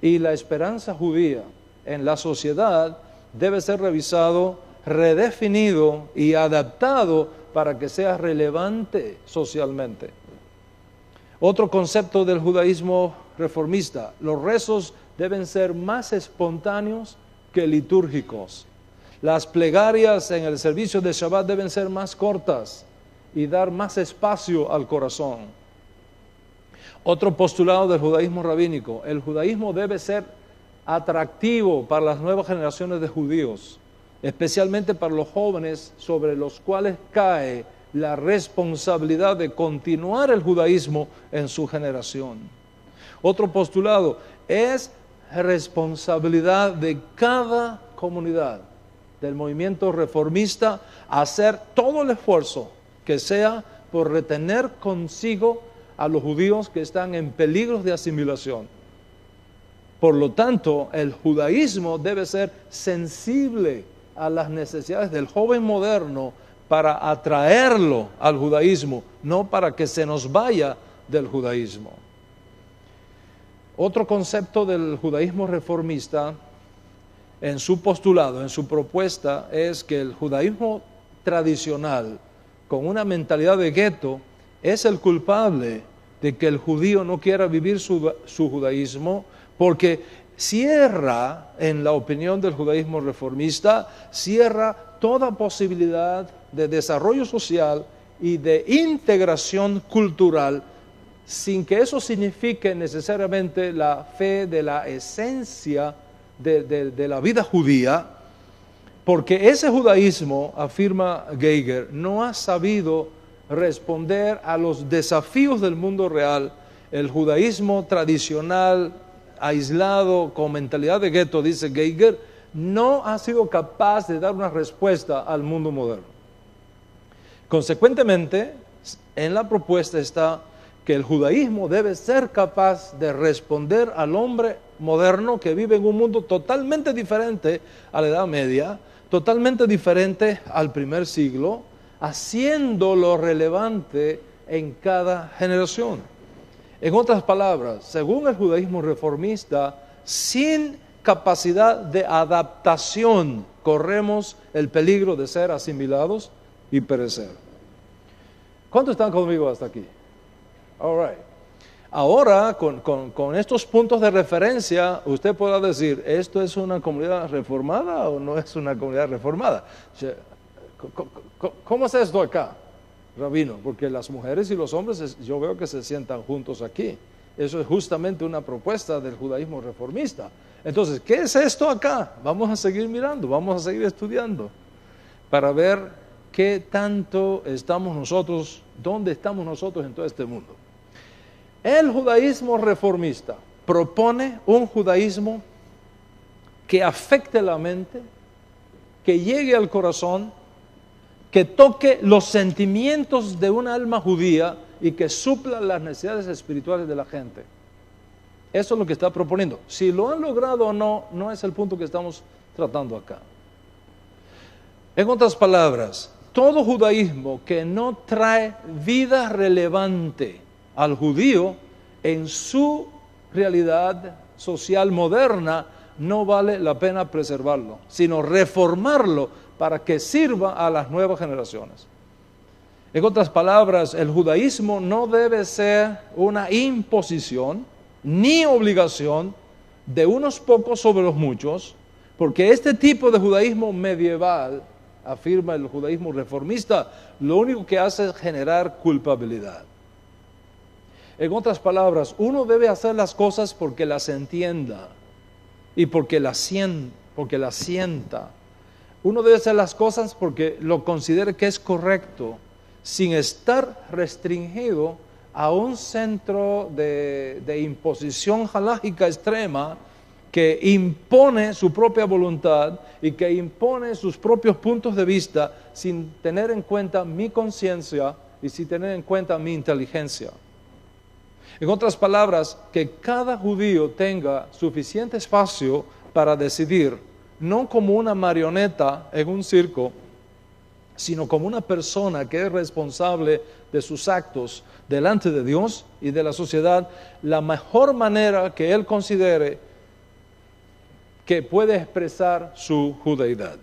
y la esperanza judía en la sociedad debe ser revisado, redefinido y adaptado para que sea relevante socialmente. Otro concepto del judaísmo reformista: los rezos deben ser más espontáneos que litúrgicos. Las plegarias en el servicio de Shabbat deben ser más cortas y dar más espacio al corazón. Otro postulado del judaísmo rabínico: el judaísmo debe ser atractivo para las nuevas generaciones de judíos, especialmente para los jóvenes sobre los cuales cae la responsabilidad de continuar el judaísmo en su generación. Otro postulado: es responsabilidad de cada comunidad del movimiento reformista hacer todo el esfuerzo que sea por retener consigo a los judíos que están en peligro de asimilación. Por lo tanto, el judaísmo debe ser sensible a las necesidades del joven moderno para atraerlo al judaísmo, no para que se nos vaya del judaísmo. Otro concepto del judaísmo reformista en su postulado, en su propuesta, es que el judaísmo tradicional, con una mentalidad de gueto, es el culpable de que el judío no quiera vivir su judaísmo, porque cierra, en la opinión del judaísmo reformista, cierra toda posibilidad de desarrollo social y de integración cultural, sin que eso signifique necesariamente la fe de la esencia de la vida judía, porque ese judaísmo, afirma Geiger, no ha sabido responder a los desafíos del mundo real. El judaísmo tradicional, aislado, con mentalidad de gueto, dice Geiger, no ha sido capaz de dar una respuesta al mundo moderno. Consecuentemente, en la propuesta está que el judaísmo debe ser capaz de responder al hombre moderno que vive en un mundo totalmente diferente a la Edad Media, totalmente diferente al primer siglo, haciéndolo relevante en cada generación. En otras palabras, según el judaísmo reformista, sin capacidad de adaptación corremos el peligro de ser asimilados y perecer. ¿Cuántos están conmigo hasta aquí? All right. Ahora, con estos puntos de referencia, usted podrá decir, ¿esto es una comunidad reformada o no es una comunidad reformada? ¿Cómo es esto acá, rabino? Porque las mujeres y los hombres, yo veo que se sientan juntos aquí. Eso es justamente una propuesta del judaísmo reformista. Entonces, ¿qué es esto acá? Vamos a seguir mirando, vamos a seguir estudiando para ver qué tanto estamos nosotros, dónde estamos nosotros en todo este mundo. El judaísmo reformista propone un judaísmo que afecte la mente, que llegue al corazón, que toque los sentimientos de una alma judía y que supla las necesidades espirituales de la gente. Eso es lo que está proponiendo. Si lo han logrado o no, no es el punto que estamos tratando acá. En otras palabras, todo judaísmo que no trae vida relevante al judío en su realidad social moderna, no vale la pena preservarlo, sino reformarlo para que sirva a las nuevas generaciones. En otras palabras, el judaísmo no debe ser una imposición ni obligación de unos pocos sobre los muchos, porque este tipo de judaísmo medieval, afirma el judaísmo reformista, lo único que hace es generar culpabilidad. En otras palabras, uno debe hacer las cosas porque las entienda y porque las sienta. Uno debe hacer las cosas porque lo considere que es correcto, sin estar restringido a un centro de imposición halágica extrema que impone su propia voluntad y que impone sus propios puntos de vista sin tener en cuenta mi conciencia y sin tener en cuenta mi inteligencia. En otras palabras, que cada judío tenga suficiente espacio para decidir, no como una marioneta en un circo, sino como una persona que es responsable de sus actos delante de Dios y de la sociedad, la mejor manera que él considere que puede expresar su judaidad.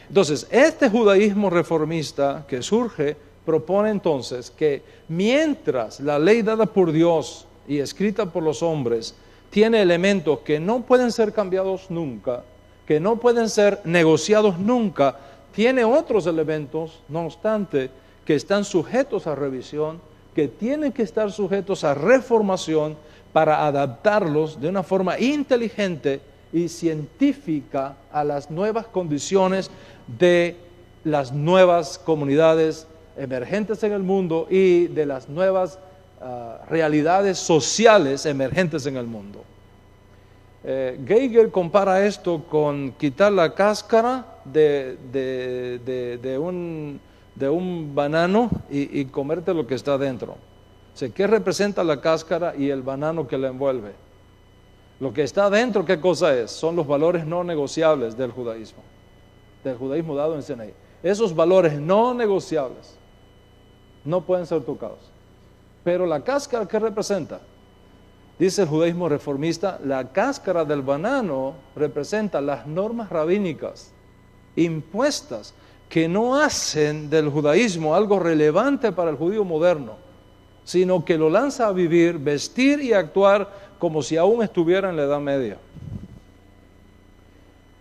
Entonces, este judaísmo reformista que surge propone entonces que mientras la ley dada por Dios y escrita por los hombres tiene elementos que no pueden ser cambiados nunca, que no pueden ser negociados nunca, tiene otros elementos, no obstante, que están sujetos a revisión, que tienen que estar sujetos a reformación para adaptarlos de una forma inteligente y científica a las nuevas condiciones de las nuevas comunidades emergentes en el mundo y de las nuevas realidades sociales emergentes en el mundo. Geiger compara esto con quitar la cáscara de un banano y comerte lo que está dentro. O sea, ¿qué representa la cáscara y el banano que la envuelve? Lo que está dentro, ¿qué cosa es? Son los valores no negociables del judaísmo dado en Sinaí. Esos valores no negociables no pueden ser tocados. Pero la cáscara, ¿qué representa? Dice el judaísmo reformista, la cáscara del banano representa las normas rabínicas impuestas que no hacen del judaísmo algo relevante para el judío moderno, sino que lo lanza a vivir, vestir y actuar como si aún estuviera en la Edad Media.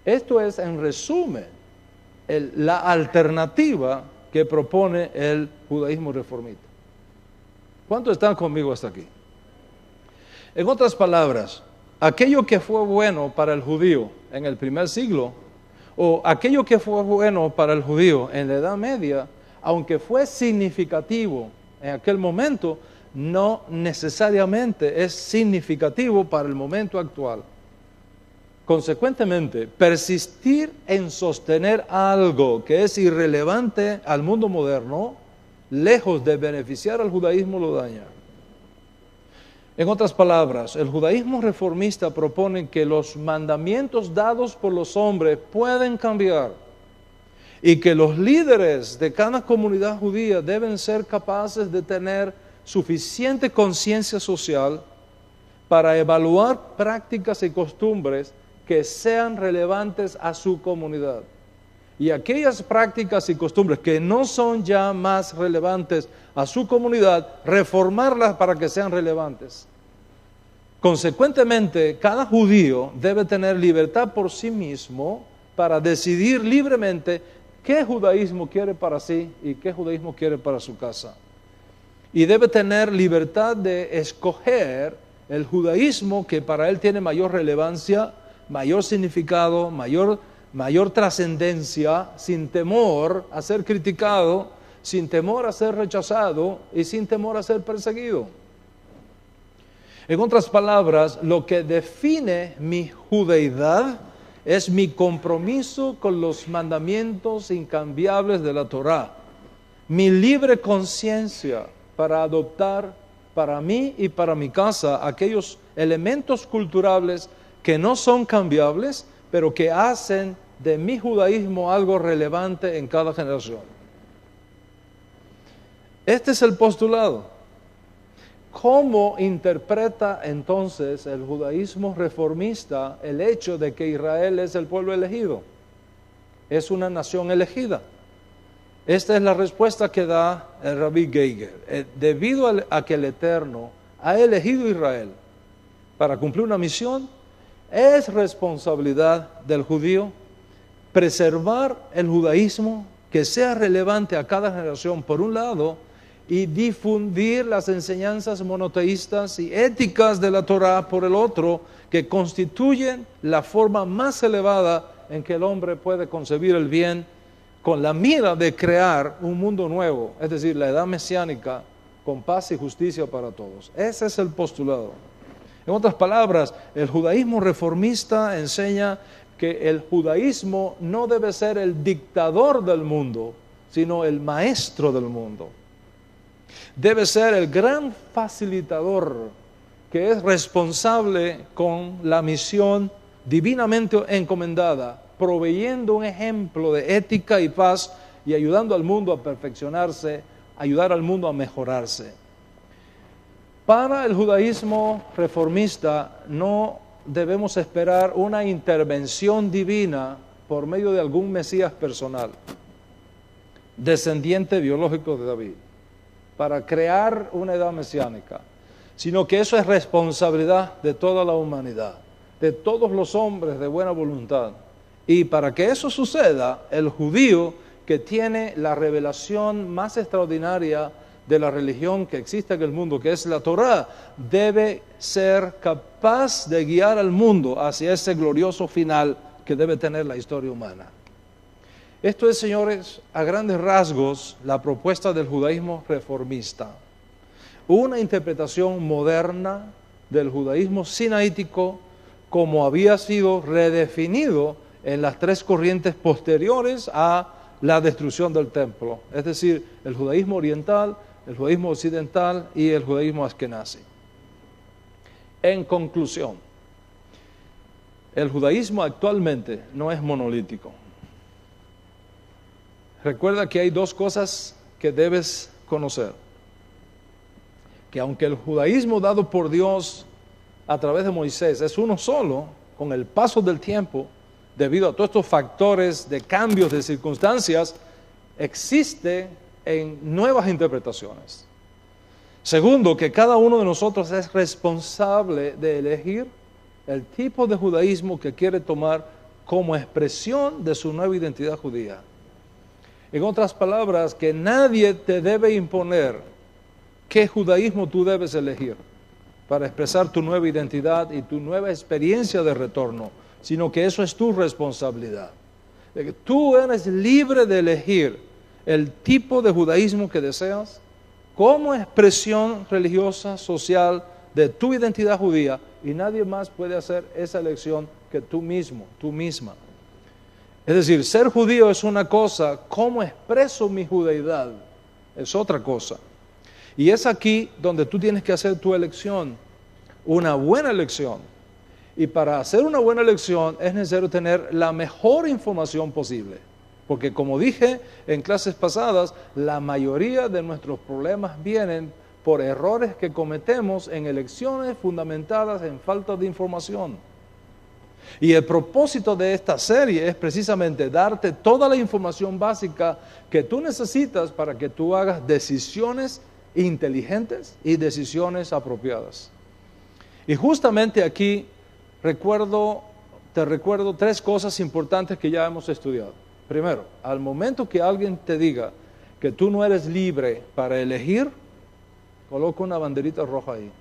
Esto es, en resumen, la alternativa que propone el judaísmo reformista. ¿Cuántos están conmigo hasta aquí? En otras palabras, aquello que fue bueno para el judío en el primer siglo, o aquello que fue bueno para el judío en la Edad Media, aunque fue significativo en aquel momento, no necesariamente es significativo para el momento actual. Consecuentemente, persistir en sostener algo que es irrelevante al mundo moderno, lejos de beneficiar al judaísmo, lo daña. En otras palabras, el judaísmo reformista propone que los mandamientos dados por los hombres pueden cambiar y que los líderes de cada comunidad judía deben ser capaces de tener suficiente conciencia social para evaluar prácticas y costumbres que sean relevantes a su comunidad. Y aquellas prácticas y costumbres que no son ya más relevantes a su comunidad, reformarlas para que sean relevantes. Consecuentemente, cada judío debe tener libertad por sí mismo para decidir libremente qué judaísmo quiere para sí y qué judaísmo quiere para su casa. Y debe tener libertad de escoger el judaísmo que para él tiene mayor relevancia, mayor significado, mayor trascendencia, sin temor a ser criticado, sin temor a ser rechazado y sin temor a ser perseguido. En otras palabras, lo que define mi judeidad es mi compromiso con los mandamientos incambiables de la Torá, mi libre conciencia para adoptar para mí y para mi casa aquellos elementos culturales que no son cambiables, pero que hacen de mi judaísmo algo relevante en cada generación. Este es el postulado. ¿Cómo interpreta entonces el judaísmo reformista el hecho de que Israel es el pueblo elegido? Es una nación elegida. Esta es la respuesta que da el Rabbi Geiger. Debido a que el Eterno ha elegido a Israel para cumplir una misión, es responsabilidad del judío preservar el judaísmo que sea relevante a cada generación, por un lado, y difundir las enseñanzas monoteístas y éticas de la Torá por el otro, que constituyen la forma más elevada en que el hombre puede concebir el bien con la mira de crear un mundo nuevo, es decir, la edad mesiánica con paz y justicia para todos. Ese es el postulado. En otras palabras, el judaísmo reformista enseña que el judaísmo no debe ser el dictador del mundo, sino el maestro del mundo. Debe ser el gran facilitador que es responsable con la misión divinamente encomendada, proveyendo un ejemplo de ética y paz y ayudando al mundo a perfeccionarse, ayudar al mundo a mejorarse. Para el judaísmo reformista no debemos esperar una intervención divina por medio de algún Mesías personal, descendiente biológico de David, para crear una edad mesiánica, sino que eso es responsabilidad de toda la humanidad, de todos los hombres de buena voluntad. Y para que eso suceda, el judío que tiene la revelación más extraordinaria de la religión que existe en el mundo, que es la Torá, debe ser capaz de guiar al mundo hacia ese glorioso final que debe tener la historia humana. Esto es, señores, a grandes rasgos, la propuesta del judaísmo reformista. Una interpretación moderna del judaísmo sinaítico como había sido redefinido en las tres corrientes posteriores a la destrucción del templo, es decir, el judaísmo oriental, el judaísmo occidental y el judaísmo askenazi. En conclusión, el judaísmo actualmente no es monolítico. Recuerda que hay dos cosas que debes conocer. Que aunque el judaísmo dado por Dios a través de Moisés es uno solo, con el paso del tiempo, debido a todos estos factores de cambios de circunstancias, existe en nuevas interpretaciones. Segundo, que cada uno de nosotros es responsable de elegir el tipo de judaísmo que quiere tomar como expresión de su nueva identidad judía. En otras palabras, que nadie te debe imponer qué judaísmo tú debes elegir para expresar tu nueva identidad y tu nueva experiencia de retorno, sino que eso es tu responsabilidad. Tú eres libre de elegir el tipo de judaísmo que deseas como expresión religiosa, social de tu identidad judía, y nadie más puede hacer esa elección que tú mismo, tú misma. Es decir, ser judío es una cosa, cómo expreso mi judeidad es otra cosa. Y es aquí donde tú tienes que hacer tu elección, una buena elección. Y para hacer una buena elección es necesario tener la mejor información posible. Porque como dije en clases pasadas, la mayoría de nuestros problemas vienen por errores que cometemos en elecciones fundamentadas en falta de información. Y el propósito de esta serie es precisamente darte toda la información básica que tú necesitas para que tú hagas decisiones inteligentes y decisiones apropiadas. Y justamente aquí te recuerdo 3 cosas importantes que ya hemos estudiado. Primero, al momento que alguien te diga que tú no eres libre para elegir, coloca una banderita roja ahí.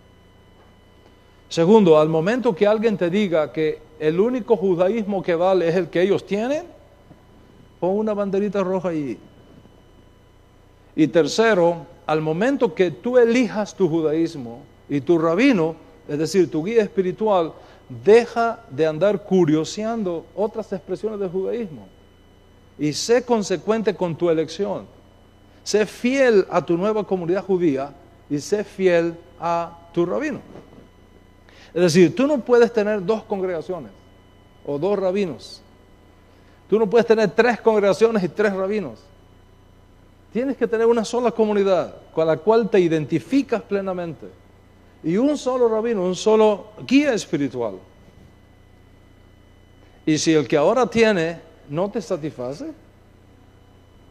Segundo, al momento que alguien te diga que el único judaísmo que vale es el que ellos tienen, pon una banderita roja ahí. Y tercero, al momento que tú elijas tu judaísmo y tu rabino, es decir, tu guía espiritual, deja de andar curioseando otras expresiones del judaísmo y sé consecuente con tu elección. Sé fiel a tu nueva comunidad judía y sé fiel a tu rabino. Es decir, tú no puedes tener 2 congregaciones o 2 rabinos. Tú no puedes tener 3 congregaciones y 3 rabinos. Tienes que tener una sola comunidad con la cual te identificas plenamente. Y un solo rabino, un solo guía espiritual. Y si el que ahora tiene no te satisface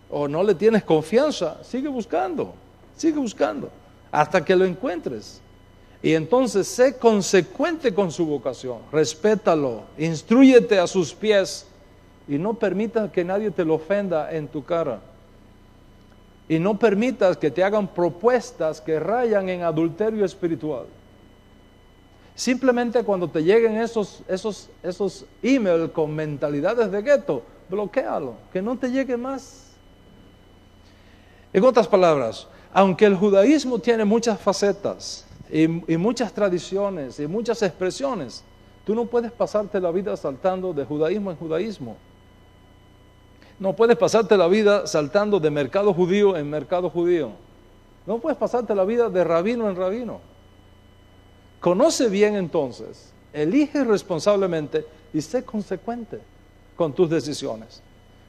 o no le tienes confianza, sigue buscando hasta que lo encuentres. Y entonces sé consecuente con su vocación, respétalo, instrúyete a sus pies y no permitas que nadie te lo ofenda en tu cara. Y no permitas que te hagan propuestas que rayan en adulterio espiritual. Simplemente cuando te lleguen esos emails con mentalidades de gueto, bloquéalo, que no te llegue más. En otras palabras, aunque el judaísmo tiene muchas facetas y muchas tradiciones y muchas expresiones, tú no puedes pasarte la vida saltando de judaísmo en judaísmo. No puedes pasarte la vida saltando de mercado judío en mercado judío. No puedes pasarte la vida de rabino en rabino. Conoce bien entonces, elige responsablemente y sé consecuente con tus decisiones.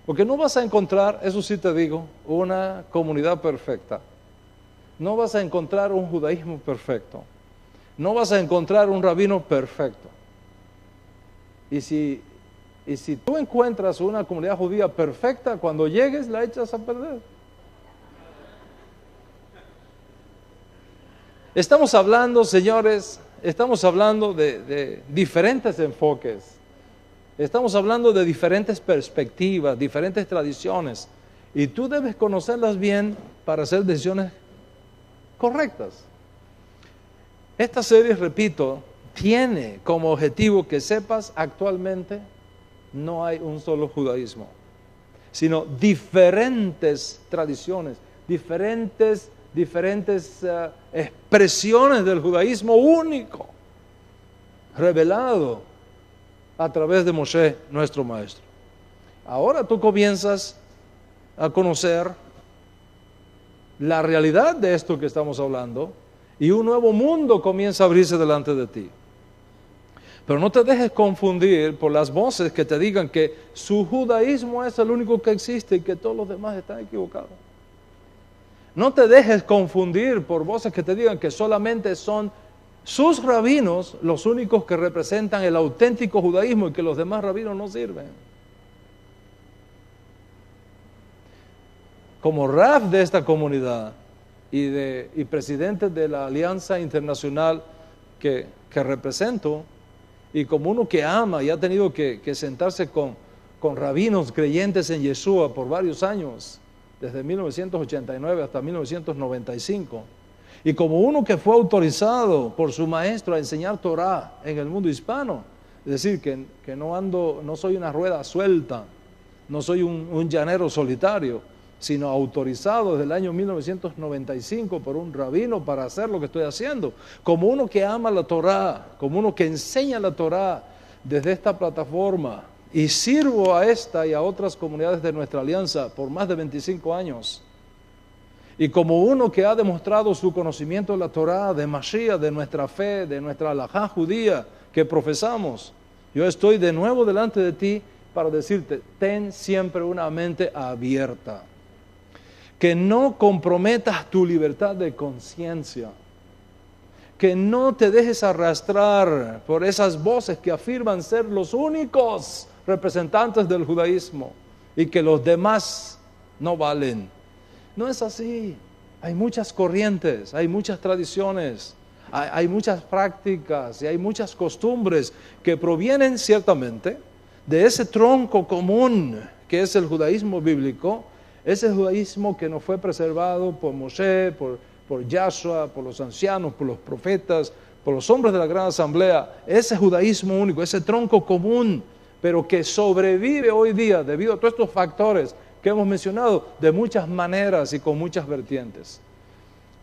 Porque no vas a encontrar, eso sí te digo, una comunidad perfecta. No vas a encontrar un judaísmo perfecto. No vas a encontrar un rabino perfecto. Y si tú encuentras una comunidad judía perfecta, cuando llegues la echas a perder. Estamos hablando, señores, de diferentes enfoques. Estamos hablando de diferentes perspectivas, diferentes tradiciones. Y tú debes conocerlas bien para hacer decisiones correctas. Esta serie, repito, tiene como objetivo que sepas actualmente no hay un solo judaísmo, sino diferentes tradiciones, diferentes expresiones del judaísmo único, revelado a través de Moshe, nuestro maestro. Ahora tú comienzas a conocer la realidad de esto que estamos hablando y un nuevo mundo comienza a abrirse delante de ti. Pero no te dejes confundir por las voces que te digan que su judaísmo es el único que existe y que todos los demás están equivocados. No te dejes confundir por voces que te digan que solamente son sus rabinos los únicos que representan el auténtico judaísmo y que los demás rabinos no sirven. Como Raf de esta comunidad y presidente de la alianza internacional que represento, y como uno que ama y ha tenido que sentarse con rabinos creyentes en Yeshua por varios años, desde 1989 hasta 1995, y como uno que fue autorizado por su maestro a enseñar Torah en el mundo hispano, es decir, que no soy una rueda suelta, no soy un llanero solitario, sino autorizado desde el año 1995 por un rabino para hacer lo que estoy haciendo, como uno que ama la Torah, como uno que enseña la Torah, desde esta plataforma y sirvo a esta y a otras comunidades de nuestra alianza por más de 25 años. Y como uno que ha demostrado su conocimiento de la Torá, de Mashiach, de nuestra fe, de nuestra halajá judía que profesamos, yo estoy de nuevo delante de ti para decirte, ten siempre una mente abierta. Que no comprometas tu libertad de conciencia. Que no te dejes arrastrar por esas voces que afirman ser los únicos representantes del judaísmo y que los demás no valen. No es así. Hay muchas corrientes, hay muchas tradiciones, hay muchas prácticas y hay muchas costumbres que provienen ciertamente de ese tronco común que es el judaísmo bíblico, ese judaísmo que nos fue preservado por Moshe, por Yahshua, por los ancianos, por los profetas, por los hombres de la gran asamblea, ese judaísmo único, ese tronco común, pero que sobrevive hoy día debido a todos estos factores que hemos mencionado de muchas maneras y con muchas vertientes.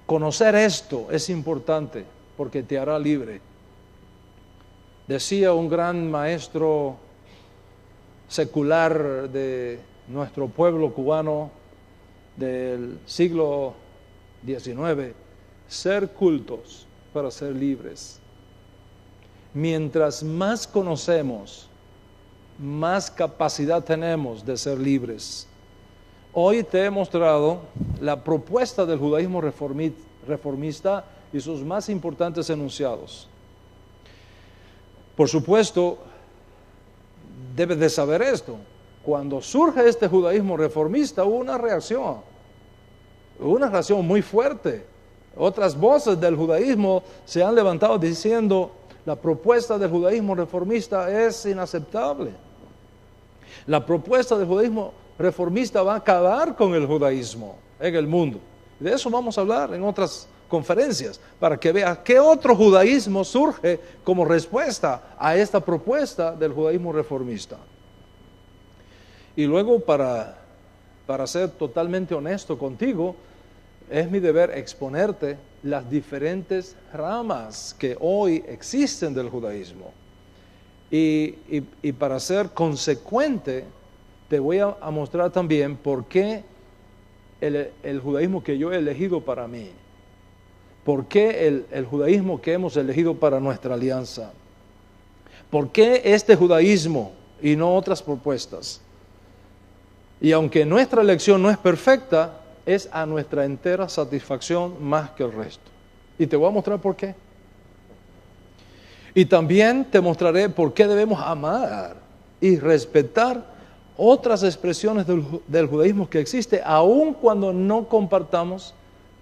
Conocer esto es importante porque te hará libre. Decía un gran maestro secular de nuestro pueblo cubano del siglo XIX, ser cultos para ser libres. Mientras más conocemos, más capacidad tenemos de ser libres. Hoy te he mostrado la propuesta del judaísmo reformista y sus más importantes enunciados. Por supuesto, debes de saber esto. Cuando surge este judaísmo reformista hubo una reacción muy fuerte. Otras voces del judaísmo se han levantado diciendo la propuesta del judaísmo reformista es inaceptable. La propuesta del judaísmo reformista va a acabar con el judaísmo en el mundo. De eso vamos a hablar en otras conferencias, para que veas qué otro judaísmo surge como respuesta a esta propuesta del judaísmo reformista. Y luego, para ser totalmente honesto contigo, es mi deber exponerte las diferentes ramas que hoy existen del judaísmo. Y para ser consecuente, te voy a mostrar también por qué el judaísmo que yo he elegido para mí, por qué el judaísmo que hemos elegido para nuestra alianza, por qué este judaísmo y no otras propuestas. Y aunque nuestra elección no es perfecta, es a nuestra entera satisfacción más que el resto. Y te voy a mostrar por qué. Y también te mostraré por qué debemos amar y respetar otras expresiones del judaísmo que existe, aun cuando no compartamos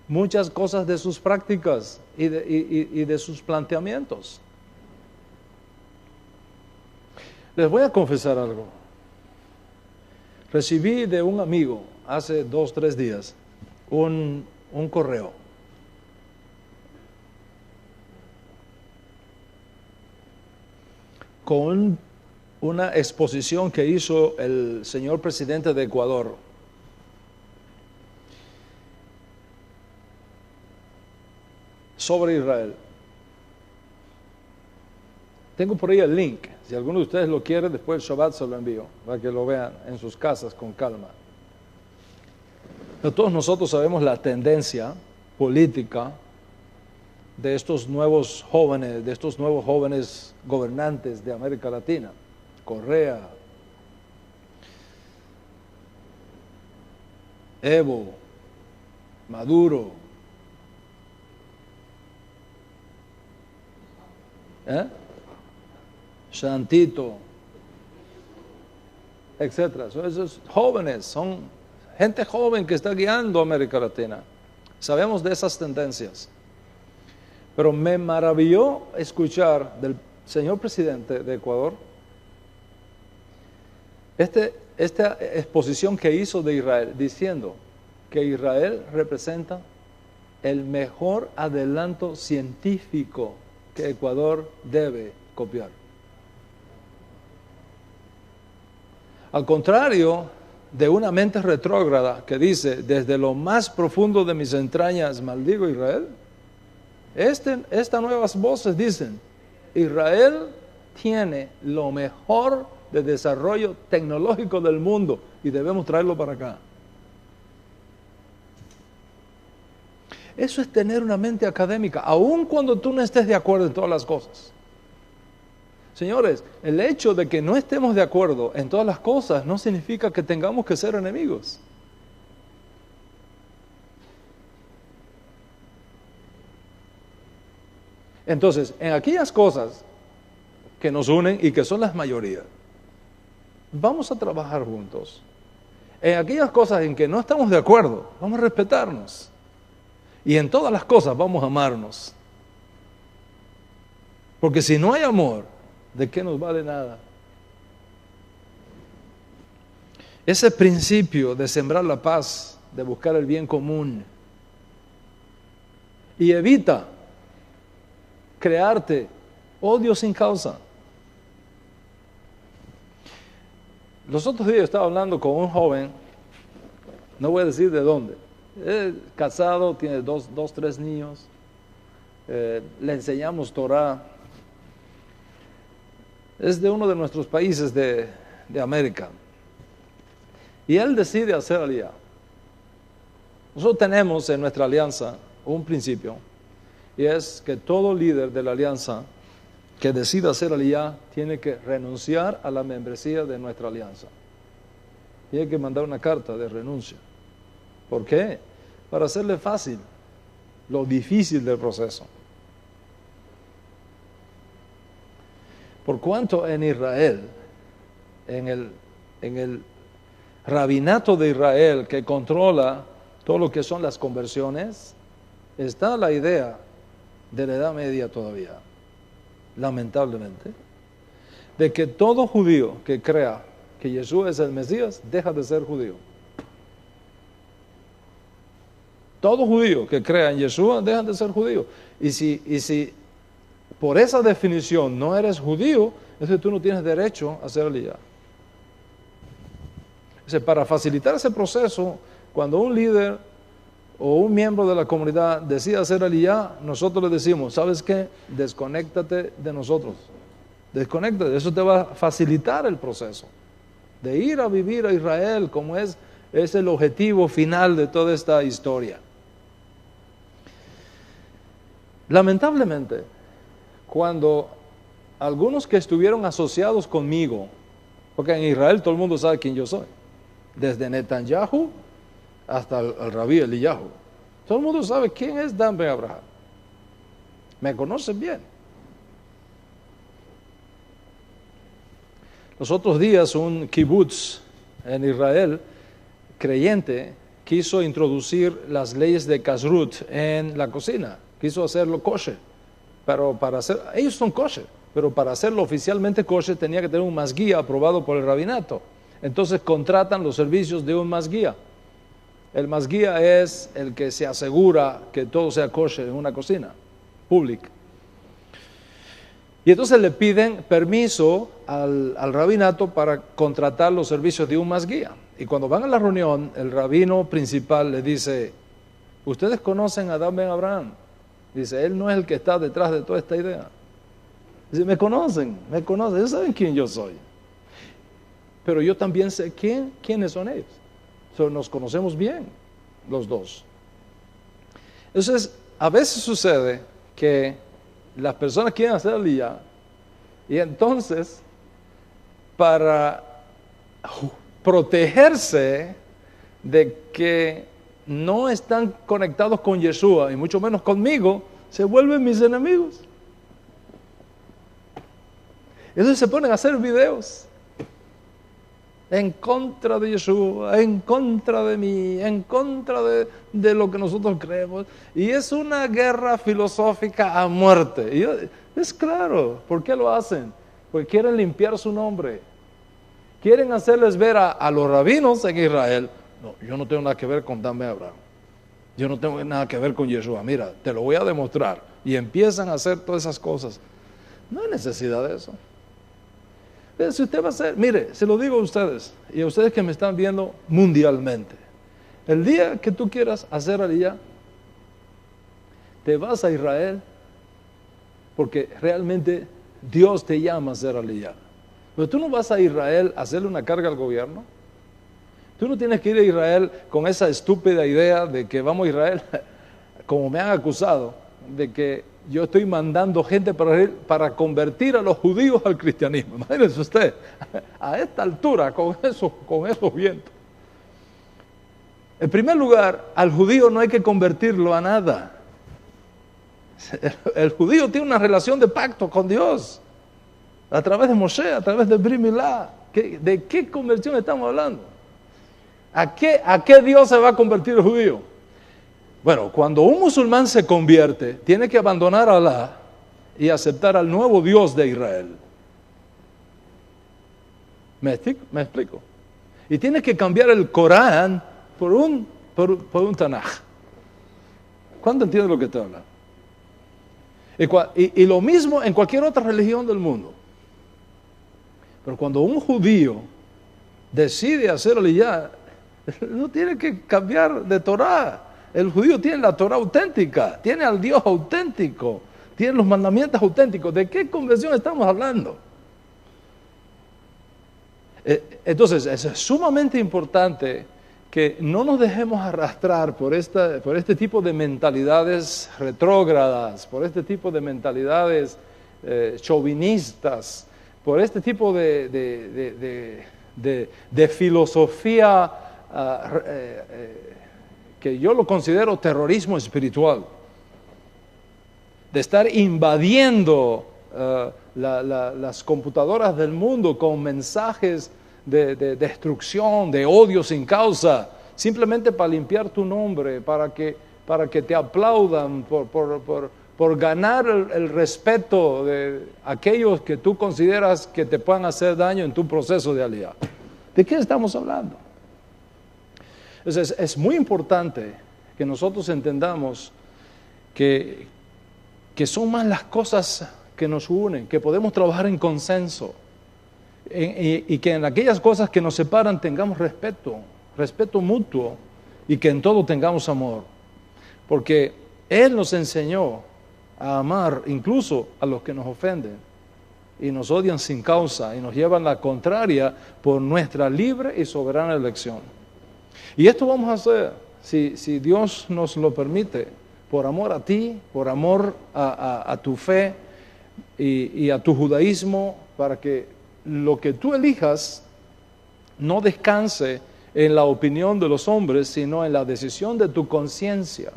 muchas cosas de sus prácticas y de sus planteamientos. Les voy a confesar algo. Recibí de un amigo hace 2 o 3 días un correo con una exposición que hizo el señor presidente de Ecuador. Sobre Israel. Tengo por ahí el link. Si alguno de ustedes lo quiere, después el Shabbat se lo envío, para que lo vean en sus casas con calma. Pero todos nosotros sabemos la tendencia política de estos nuevos jóvenes gobernantes de América Latina. Correa, Evo, Maduro, Santito, etcétera. Esos jóvenes, son gente joven que está guiando a América Latina. Sabemos de esas tendencias. Pero me maravilló escuchar del señor presidente de Ecuador esta exposición que hizo de Israel, diciendo que Israel representa el mejor adelanto científico que Ecuador debe copiar. Al contrario de una mente retrógrada que dice, desde lo más profundo de mis entrañas maldigo a Israel, estas nuevas voces dicen, Israel tiene lo mejor de desarrollo tecnológico del mundo y debemos traerlo para acá. Eso es tener una mente académica, aun cuando tú no estés de acuerdo en todas las cosas. Señores, el hecho de que no estemos de acuerdo en todas las cosas no significa que tengamos que ser enemigos. Entonces, en aquellas cosas que nos unen y que son las mayorías, vamos a trabajar juntos. En aquellas cosas en que no estamos de acuerdo, vamos a respetarnos. Y en todas las cosas vamos a amarnos. Porque si no hay amor, ¿de qué nos vale nada? Ese principio de sembrar la paz, de buscar el bien común, y evita crearte odio sin causa. Los otros días estaba hablando con un joven, no voy a decir de dónde, casado, tiene dos, tres niños, le enseñamos Torah, es de uno de nuestros países de América, y él decide hacer aliyá. Nosotros tenemos en nuestra alianza un principio, y es que todo líder de la alianza que decida hacer aliyá tiene que renunciar a la membresía de nuestra alianza. Tiene que mandar una carta de renuncia. ¿Por qué? Para hacerle fácil lo difícil del proceso. Por cuanto en Israel, en el rabinato de Israel que controla todo lo que son las conversiones, está la idea de la Edad Media todavía, lamentablemente, de que todo judío que crea que Jesús es el Mesías, deja de ser judío. Todo judío que crea en Yeshua, deja de ser judío. Y si por esa definición no eres judío, entonces tú no tienes derecho a ser aliyá. Para facilitar ese proceso, cuando un líder o un miembro de la comunidad decide hacer aliyá, nosotros le decimos, ¿sabes qué? Desconéctate de nosotros. Desconéctate, eso te va a facilitar el proceso de ir a vivir a Israel, como es el objetivo final de toda esta historia. Lamentablemente, cuando algunos que estuvieron asociados conmigo, porque en Israel todo el mundo sabe quién yo soy, desde Netanyahu hasta el Rabí Eliyahu, todo el mundo sabe quién es Dan Ben Abraham, me conocen bien. Los otros días un kibutz en Israel, creyente, quiso introducir las leyes de kashrut en la cocina, quiso hacerlo kosher, pero ellos son kosher, pero para hacerlo oficialmente kosher tenía que tener un masguía aprobado por el rabinato. Entonces contratan los servicios de un masguía. El masguía es el que se asegura que todo sea kosher en una cocina pública. Y entonces le piden permiso al rabinato para contratar los servicios de un masguía. Y cuando van a la reunión, el rabino principal le dice, ¿ustedes conocen a Dan Ben Abraham? Dice, él no es el que está detrás de toda esta idea. Dice, me conocen, ellos saben quién yo soy. Pero yo también sé quiénes son ellos. Nos conocemos bien, los dos. Entonces, a veces sucede que las personas quieren hacer aliyá y entonces, para protegerse de que no están conectados con Yeshua y mucho menos conmigo, se vuelven mis enemigos. Entonces se ponen a hacer videos en contra de Yeshua, en contra de mí, en contra de lo que nosotros creemos. Y es una guerra filosófica a muerte. Y es claro, ¿por qué lo hacen? Porque quieren limpiar su nombre. Quieren hacerles ver a los rabinos en Israel, no, yo no tengo nada que ver con Dan Ben Abraham. Yo no tengo nada que ver con Yeshua. Mira, te lo voy a demostrar. Y empiezan a hacer todas esas cosas. No hay necesidad de eso. Si usted va a hacer, mire, se lo digo a ustedes y a ustedes que me están viendo mundialmente. El día que tú quieras hacer aliyá, te vas a Israel porque realmente Dios te llama a ser aliyah. Pero tú no vas a Israel a hacerle una carga al gobierno. Tú no tienes que ir a Israel con esa estúpida idea de que vamos a Israel, como me han acusado, de que yo estoy mandando gente para convertir a los judíos al cristianismo. Imagínense usted, a esta altura, con esos vientos. En primer lugar, al judío no hay que convertirlo a nada. El judío tiene una relación de pacto con Dios, a través de Moshe, a través de Brit Milá. ¿De qué conversión estamos hablando? ¿A qué Dios se va a convertir el judío? Bueno, cuando un musulmán se convierte, tiene que abandonar a Alá y aceptar al nuevo Dios de Israel. ¿Me explico? Y tiene que cambiar el Corán por un Tanaj. ¿Cuánto entiende lo que te habla? Y lo mismo en cualquier otra religión del mundo. Pero cuando un judío decide hacer aliyah, no tiene que cambiar de Torah. El judío tiene la Torah auténtica, tiene al Dios auténtico, tiene los mandamientos auténticos. ¿De qué conversión estamos hablando? Entonces, es sumamente importante que no nos dejemos arrastrar por este tipo de mentalidades retrógradas, por este tipo de mentalidades chauvinistas, por este tipo de filosofía que yo lo considero terrorismo espiritual, de estar invadiendo las computadoras del mundo con mensajes de destrucción, de odio sin causa, simplemente para limpiar tu nombre, para que te aplaudan por ganar el respeto de aquellos que tú consideras que te puedan hacer daño en tu proceso de aliyah. ¿De qué estamos hablando? Entonces, es muy importante que nosotros entendamos que son más las cosas que nos unen, que podemos trabajar en consenso, y que en aquellas cosas que nos separan tengamos respeto mutuo, y que en todo tengamos amor. Porque Él nos enseñó a amar incluso a los que nos ofenden y nos odian sin causa y nos llevan la contraria por nuestra libre y soberana elección. Y esto vamos a hacer, si Dios nos lo permite, por amor a ti, por amor a tu fe y a tu judaísmo, para que lo que tú elijas no descanse en la opinión de los hombres, sino en la decisión de tu conciencia.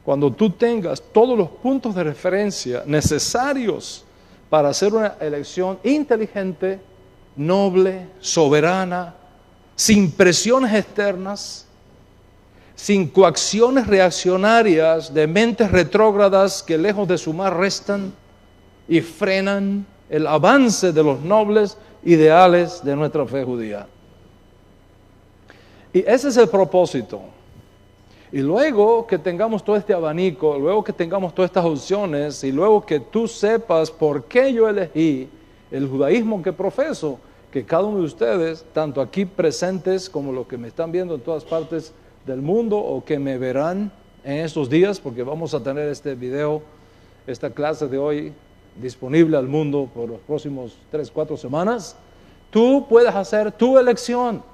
Cuando tú tengas todos los puntos de referencia necesarios para hacer una elección inteligente, noble, soberana, sin presiones externas, sin coacciones reaccionarias de mentes retrógradas que lejos de sumar restan y frenan el avance de los nobles ideales de nuestra fe judía. Y ese es el propósito. Y luego que tengamos todo este abanico, luego que tengamos todas estas opciones, y luego que tú sepas por qué yo elegí el judaísmo que profeso, que cada uno de ustedes, tanto aquí presentes como los que me están viendo en todas partes del mundo o que me verán en estos días, porque vamos a tener este video, esta clase de hoy disponible al mundo por los próximos 3-4 semanas, tú puedes hacer tu elección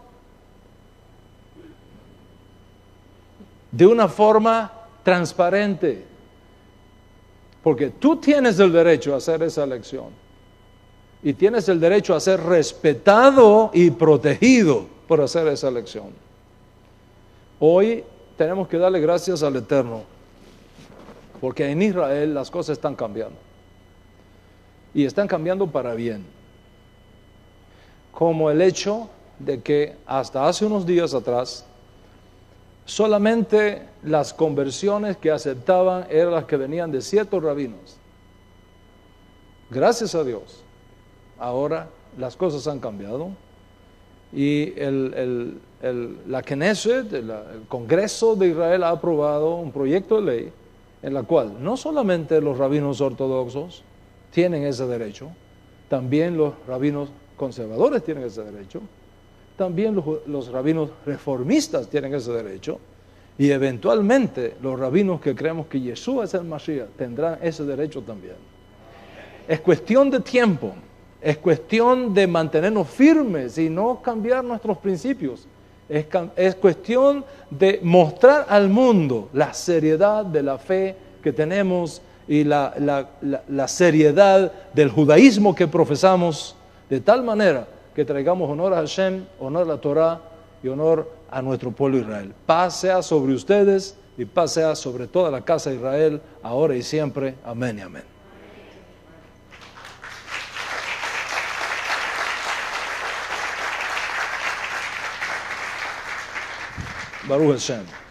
de una forma transparente, porque tú tienes el derecho a hacer esa elección y tienes el derecho a ser respetado y protegido por hacer esa elección. Hoy tenemos que darle gracias al Eterno, porque en Israel las cosas están cambiando y están cambiando para bien, como el hecho de que hasta hace unos días atrás solamente las conversiones que aceptaban eran las que venían de ciertos rabinos. Gracias a Dios, ahora las cosas han cambiado y la Knesset, el Congreso de Israel, ha aprobado un proyecto de ley en la cual no solamente los rabinos ortodoxos tienen ese derecho, también los rabinos conservadores tienen ese derecho, también los rabinos reformistas tienen ese derecho, y eventualmente los rabinos que creemos que Yeshua es el Mashiach tendrán ese derecho también. es cuestión de tiempo, es cuestión de mantenernos firmes y no cambiar nuestros principios. Es cuestión de mostrar al mundo la seriedad de la fe que tenemos y la seriedad del judaísmo que profesamos, de tal manera que traigamos honor a Hashem, honor a la Torah y honor a nuestro pueblo Israel. Paz sea sobre ustedes y paz sea sobre toda la casa de Israel, ahora y siempre. Amén y amén. Baruch Hashem.